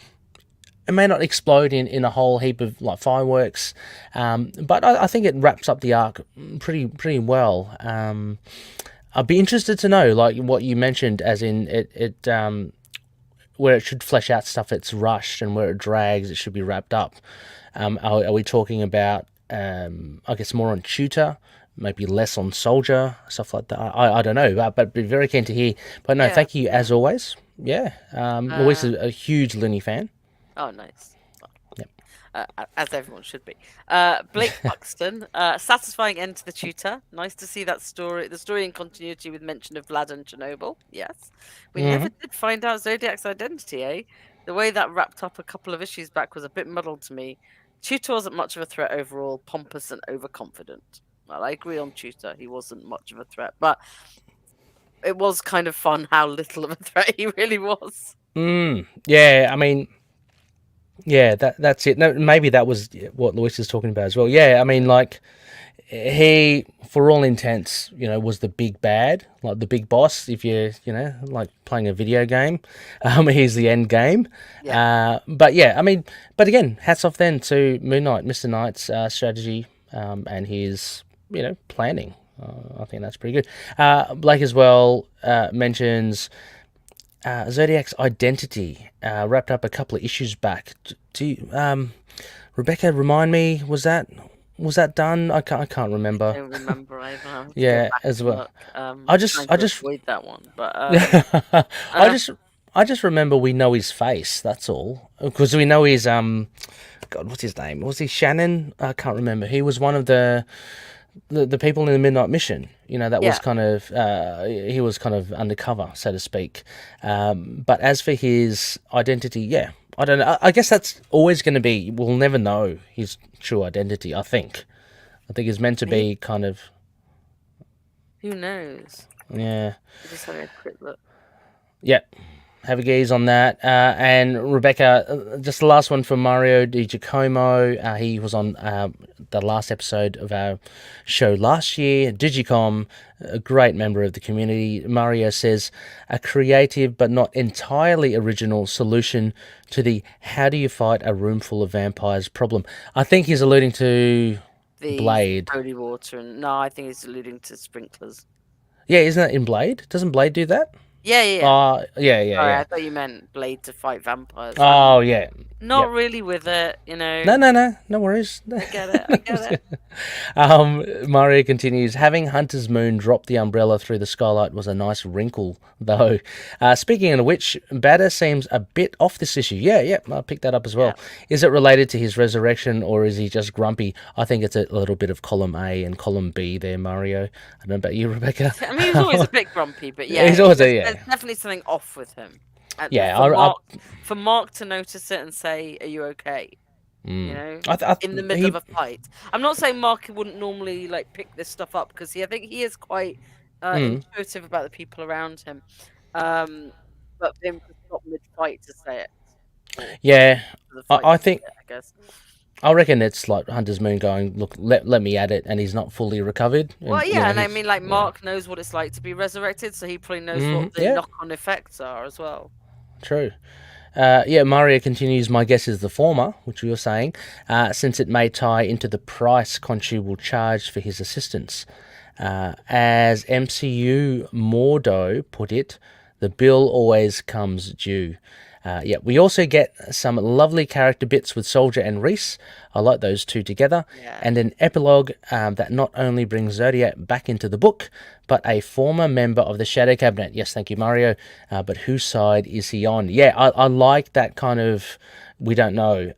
explode in a whole heap of like fireworks, but I think it wraps up the arc pretty well. I'd be interested to know, like what you mentioned, as in it where it should flesh out stuff, it's rushed, and where it drags, it should be wrapped up. Are we talking about, I guess, more on Tutor, maybe less on Soldier, stuff like that? I don't know, but be very keen to hear. But no, thank you as always. Yeah, Luis is a huge Looney fan. Oh, nice. Yep. As everyone should be. Blake Buxton, satisfying end to the Tutor. Nice to see that story, the story in continuity with mention of Vlad and Chernobyl. Yes. We never did find out Zodiac's identity, eh? The way that wrapped up a couple of issues back was a bit muddled to me. Tutor wasn't much of a threat overall, pompous and overconfident. Well, I agree on Tutor. He wasn't much of a threat, but it was kind of fun how little of a threat he really was. Yeah, I mean, yeah, that's it. No, maybe that was what Luis is talking about as well. Yeah, I mean, like, he, for all intents, was the big bad, like the big boss. If you're, like playing a video game, he's the end game. Yeah. But yeah, I mean, but again, hats off then to Moon Knight, Mr. Knight's strategy and his, planning. I think that's pretty good. Blake as well mentions Zodiac's identity, wrapped up a couple of issues back. Do you, Rebecca, remind me, was that done? I can't remember. I don't remember either. Yeah, as well. I just avoid that one, but I just remember we know his face. That's all, because we know his God, what's his name? Was he Shannon? I can't remember. He was one of the people in the Midnight Mission. That was kind of he was kind of undercover, so to speak. But as for his identity, yeah, I don't know. I guess that's always going to be. We'll never know his true identity. I think it's meant to be kind of. Who knows? Yeah. Just having a quick look. Yeah. Have a gaze on that. And Rebecca, just the last one from Mario Di Giacomo. He was on the last episode of our show last year, Digicom, a great member of the community. Mario says, a creative but not entirely original solution to the how do you fight a room full of vampires problem. I think he's alluding to the Blade. Holy water. And no, I think he's alluding to sprinklers. Yeah, isn't that in Blade? Doesn't Blade do that? Yeah. Yeah. Sorry, I thought you meant Blade to fight vampires. Oh, yeah. not really with it, you know. No worries. I get it. Mario continues, having Hunter's Moon drop the umbrella through the skylight was a nice wrinkle, though. Speaking of which, Batter seems a bit off this issue. Yeah, I picked that up as well. Yeah. Is it related to his resurrection, or is he just grumpy? I think it's a little bit of column A and column B there, Mario. I don't know about you, Rebecca. I mean, he's always a bit grumpy, but yeah, he's always there's definitely something off with him. For Mark to notice it and say, "Are you okay?" You know, in the middle of a fight. I'm not saying Mark wouldn't normally like pick this stuff up, because I think he is quite intuitive about the people around him. But for him to stop mid-fight to say it. I think. I guess. I reckon it's like Hunter's Moon going, look, let me at it, and he's not fully recovered. And I mean, like, Mark knows what it's like to be resurrected, so he probably knows what the knock-on effects are as well. True. Mario continues, my guess is the former, which we were saying, since it may tie into the price Khonshu will charge for his assistance. As MCU Mordo put it, the bill always comes due. We also get some lovely character bits with Soldier and Reese. I like those two together. Yeah. And an epilogue that not only brings Zodiac back into the book, but a former member of the Shadow Cabinet. Yes, thank you, Mario. But whose side is he on? Yeah, I like that kind of, we don't know.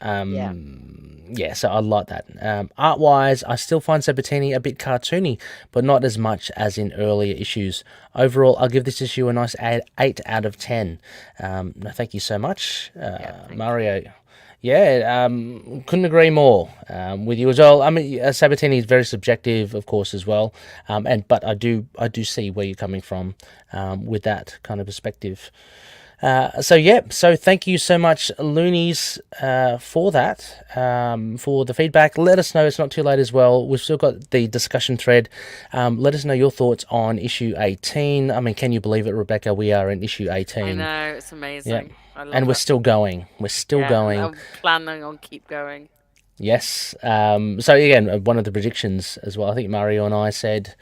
So I like that. Art-wise, I still find Sabatini a bit cartoony, but not as much as in earlier issues. Overall, I'll give this issue a nice 8 out of 10. Thank you so much, Mario. Couldn't agree more with you as well. I mean, Sabatini is very subjective, of course, as well. But I do see where you're coming from with that kind of perspective. So thank you so much, Loonies, for that, for the feedback. Let us know it's not too late as well. We've still got the discussion thread. Let us know your thoughts on issue 18. I mean, can you believe it, Rebecca? We are in issue 18. I know, it's amazing. Yeah. We're still going. We're still going. I'm planning on keep going. Yes. So again, one of the predictions as well, I think Mario and I said,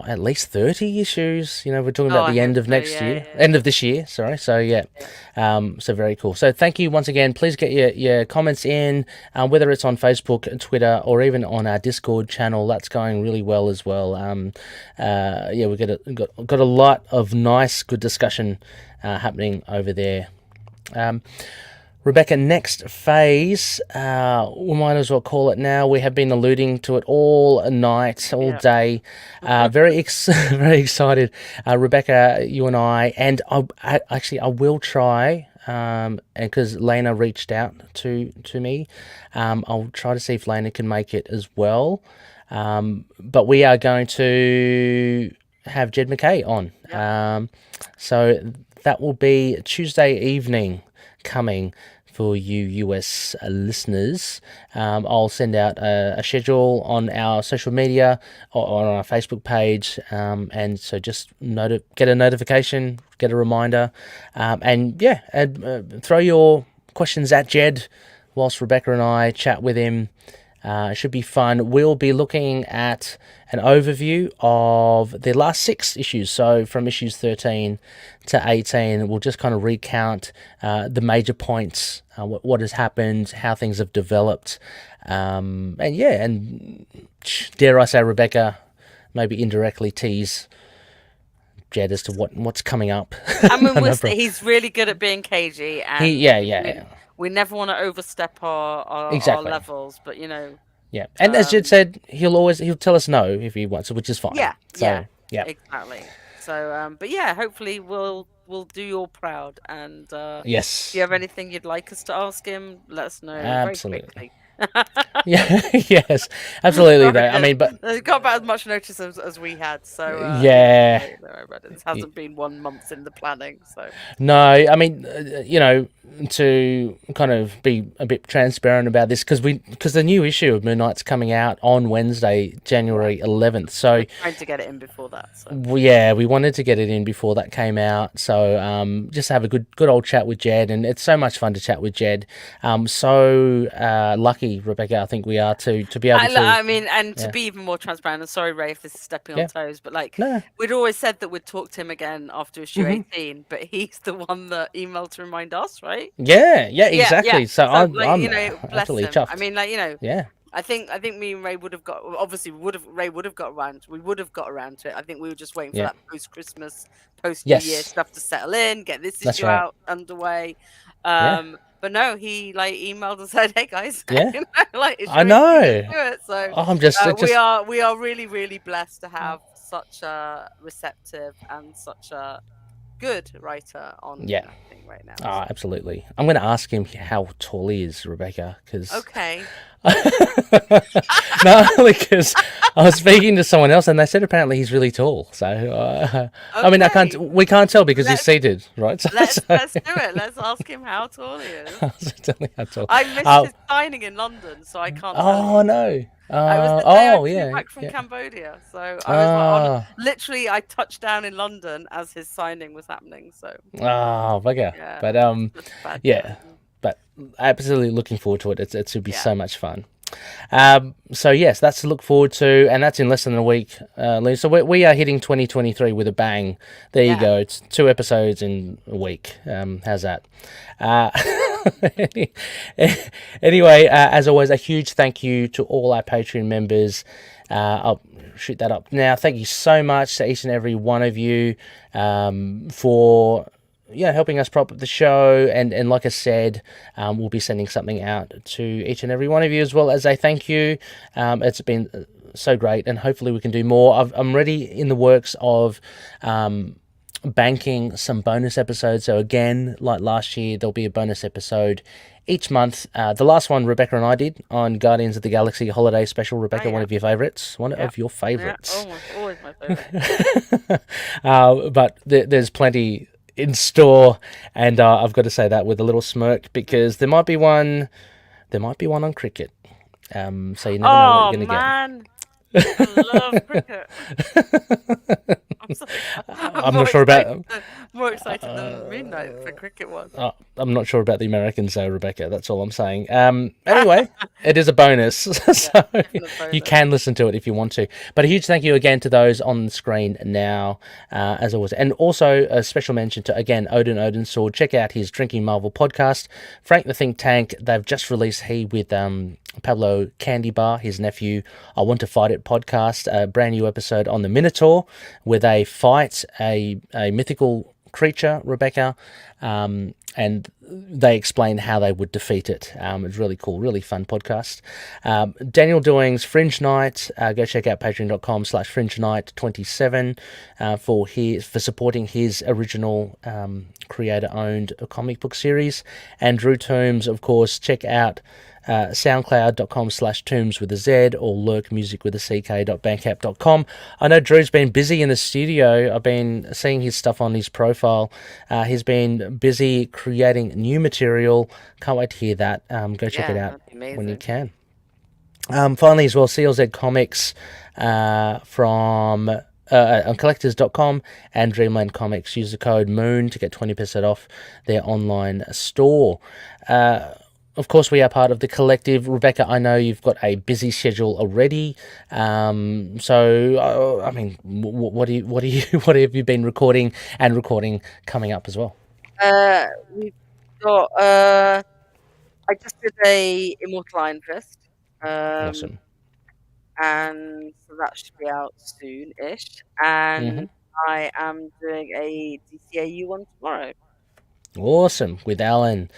at least 30 issues. You know, we're talking about the end of end of this year. Sorry. So so very cool. So thank you once again. Please get your comments in, whether it's on Facebook, Twitter, or even on our Discord channel. That's going really well as well. We've got a lot of nice, good discussion happening over there. Rebecca, next phase, we might as well call it now. We have been alluding to it all night, all day. Very excited. Rebecca, you and I, and I will try, because Lena reached out to me. I'll try to see if Lena can make it as well. But we are going to have Jed MacKay on. So that will be Tuesday evening coming for you US listeners. I'll send out a schedule on our social media or on our Facebook page, and so just get a notification, get a reminder, and throw your questions at Jed whilst Rebecca and I chat with him. It should be fun. We'll be looking at an overview of the last 6 issues. So from issues 13 to 18, we'll just kind of recount the major points, what has happened, how things have developed. And dare I say, Rebecca, maybe indirectly tease Jed as to what's coming up. I mean, he's really good at being cagey. And we never want to overstep our levels, but you know. Yeah, and as Jed said, he'll tell us no if he wants, which is fine. Yeah, exactly. So, but hopefully we'll do you all proud. And yes, if you have anything you'd like us to ask him, let us know. Absolutely. Very quickly. Yes, absolutely. Though I mean, but they got about as much notice as we had. So this hasn't been 1 month in the planning. So no, I mean, to kind of be a bit transparent about this, because the new issue of Moon Knight's coming out on Wednesday, January 11th. So we're trying to get it in before that. So. We wanted to get it in before that came out. So just have a good old chat with Jed, and it's so much fun to chat with Jed. So lucky, Rebecca, I think we are to be able to. I mean, and to be even more transparent. And sorry, Ray, if this is stepping on toes, but we'd always said that we'd talk to him again after issue 18, but he's the one that emailed to remind us, right? right? Yeah, exactly. So I'm bless absolutely him. chuffed. I mean, Yeah. I think me and Ray would have got Ray would have got around. We would have got around to it. I think we were just waiting for Yeah. that post Christmas, post New Year Yes. stuff to settle in, get this That's issue right. out underway. Yeah. But no, he emailed and said, "Hey guys, Yeah. it's I really know. do it." So I'm just we are really really blessed to have such a receptive and such a good writer on acting right now. Oh, absolutely. I'm going to ask him how tall he is, Rebecca, because Okay. no, because I was speaking to someone else and they said apparently he's really tall. So I mean, we can't tell because he's seated, right? So, let's do it. Let's ask him how tall he is. Tell me how tall. I missed his signing in London, so I can't. Oh no. I was the day I flew back from Cambodia, so I was literally I touched down in London as his signing was happening. So bugger. Yeah, but absolutely looking forward to it. It should be so much fun. So yes, that's to look forward to, and that's in less than a week. So we are hitting 2023 with a bang. There you go. It's 2 episodes in a week. How's that? Anyway, as always, a huge thank you to all our Patreon members. I'll shoot that up now. Thank you so much to each and every one of you for helping us prop up the show. And like I said, we'll be sending something out to each and every one of you as well as a thank you. It's been so great, and hopefully we can do more. I'm already in the works of banking some bonus episodes. So again, like last year, there'll be a bonus episode each month. The last one Rebecca and I did on Guardians of the Galaxy Holiday Special. Rebecca, one of your favourites. One of your favourites. Yeah. Always my favourite. But there's plenty in store, and I've got to say that with a little smirk, because there might be one on cricket. So you never know what you're going to get. I love cricket. I'm not sure about more excited than midnight for cricket one. I'm not sure about the Americans though, Rebecca. That's all I'm saying. Anyway, it is a bonus, so you can listen to it if you want to. But a huge thank you again to those on the screen now, as always, and also a special mention to Odin Sword. Check out his Drinking Marvel podcast. Frank the Think Tank. They've just released with Pablo Candy Bar, his nephew, I Want to Fight It podcast, a brand new episode on the Minotaur, where they fight a mythical creature, Rebecca, and they explain how they would defeat it. It's really cool, really fun podcast. Daniel Doing's Fringe Night. Go check out patreon.com/Fringe Night 27 for supporting his original creator-owned comic book series. And Drew Toombs, of course, check out soundcloud.com/tombs with a Z, or lurkmusic with a ck.bandcamp.com. I know Drew's been busy in the studio. I've been seeing his stuff on his profile. He's been busy creating new material. Can't wait to hear that. Go check it out when you can. Finally as well, CLZ Comics from on collectors.com and Dreamland Comics. Use the code MOON to get 20% off their online store. Of course, we are part of the collective. Rebecca, I know you've got a busy schedule already. I mean, what have you been recording coming up as well? We've got. I just did a Immortal Iron Fist. Awesome. And so that should be out soon-ish. And I am doing a DCAU one tomorrow. Awesome, with Alan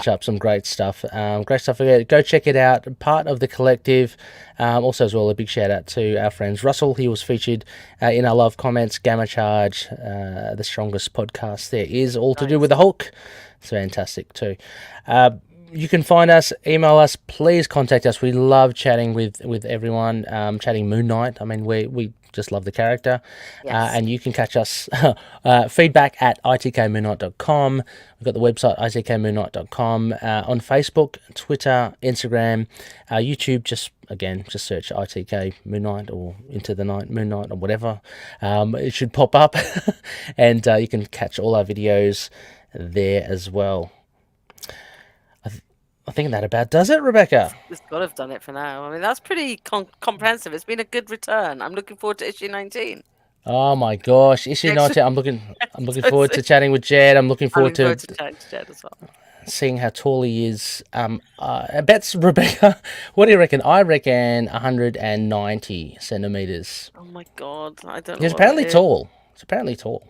Sharp, some great stuff. Go check it out. Part of the collective. Also as well, a big shout out to our friends Russell. He was featured in our love comments. Gamma Charge, the strongest podcast there is, all to do with the Hulk. It's fantastic too. You can find us, email us, please contact us. We love chatting with everyone, chatting Moon Knight. I mean, we just love the character. Yes. And you can catch us, feedback at itkmoonnight.com. We've got the website, itkmoonnight.com. On Facebook, Twitter, Instagram, YouTube, just search ITK Moon Knight or Into the Night Moon Knight or whatever. It should pop up. And you can catch all our videos there as well. I think that about does it, Rebecca. It's got to have done it for now. I mean, that's pretty comprehensive. It's been a good return. I'm looking forward to issue 19. Oh my gosh, issue 19. I'm looking forward to chatting with Jed. I'm looking forward to chatting to Jed as well. seeing how tall he is. That's Rebecca. What do you reckon? I reckon 190 centimeters. Oh my god, I don't know. He's what apparently that is. tall. It's apparently tall.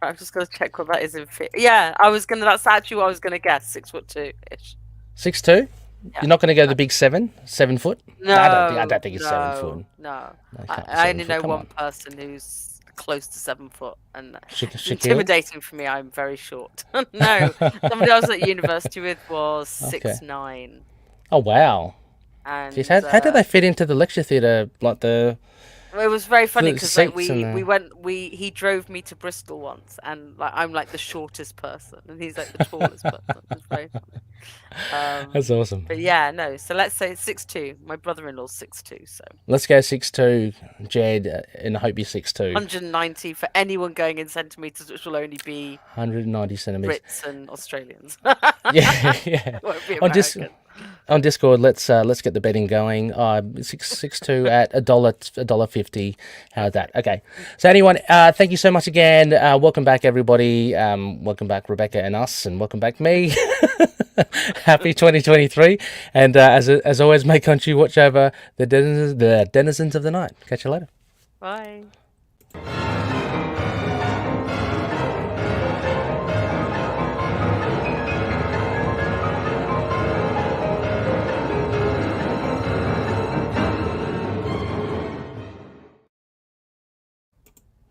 I'm just gonna check what that is in feet. Yeah, that's actually what I was gonna guess. 6'2" ish. 6'2"? Yeah. You're not going to go the big 7 foot? No, I don't think it's 7 foot. No, No, it can't be I 7 only foot, know come one on. person who's close to 7 foot, and Shaquille? intimidating for me. I'm very short. No, somebody I was at university with was 6'9". Oh wow! And Jeez, how did they fit into the lecture theatre? Like the it was very funny the because like seats and he drove me to Bristol once, and like I'm like the shortest person, and he's like the tallest person. It's very funny. That's awesome. But yeah, no. So let's say it's 6'2". My brother-in-law's 6'2", so Let's go 6'2", Jed, and I hope you're 6'2". 190 for anyone going in centimeters, which will only be 190 centimeters. Brits and Australians. Yeah. Won't be On American. on Discord, let's get the betting going. 6'2" at $1.50. How's that? Okay. So anyone, thank you so much again. Welcome back, everybody. Welcome back, Rebecca and us, and welcome back me. Happy 2023. And as always, make country watch over the denizens of the night. Catch you later. Bye.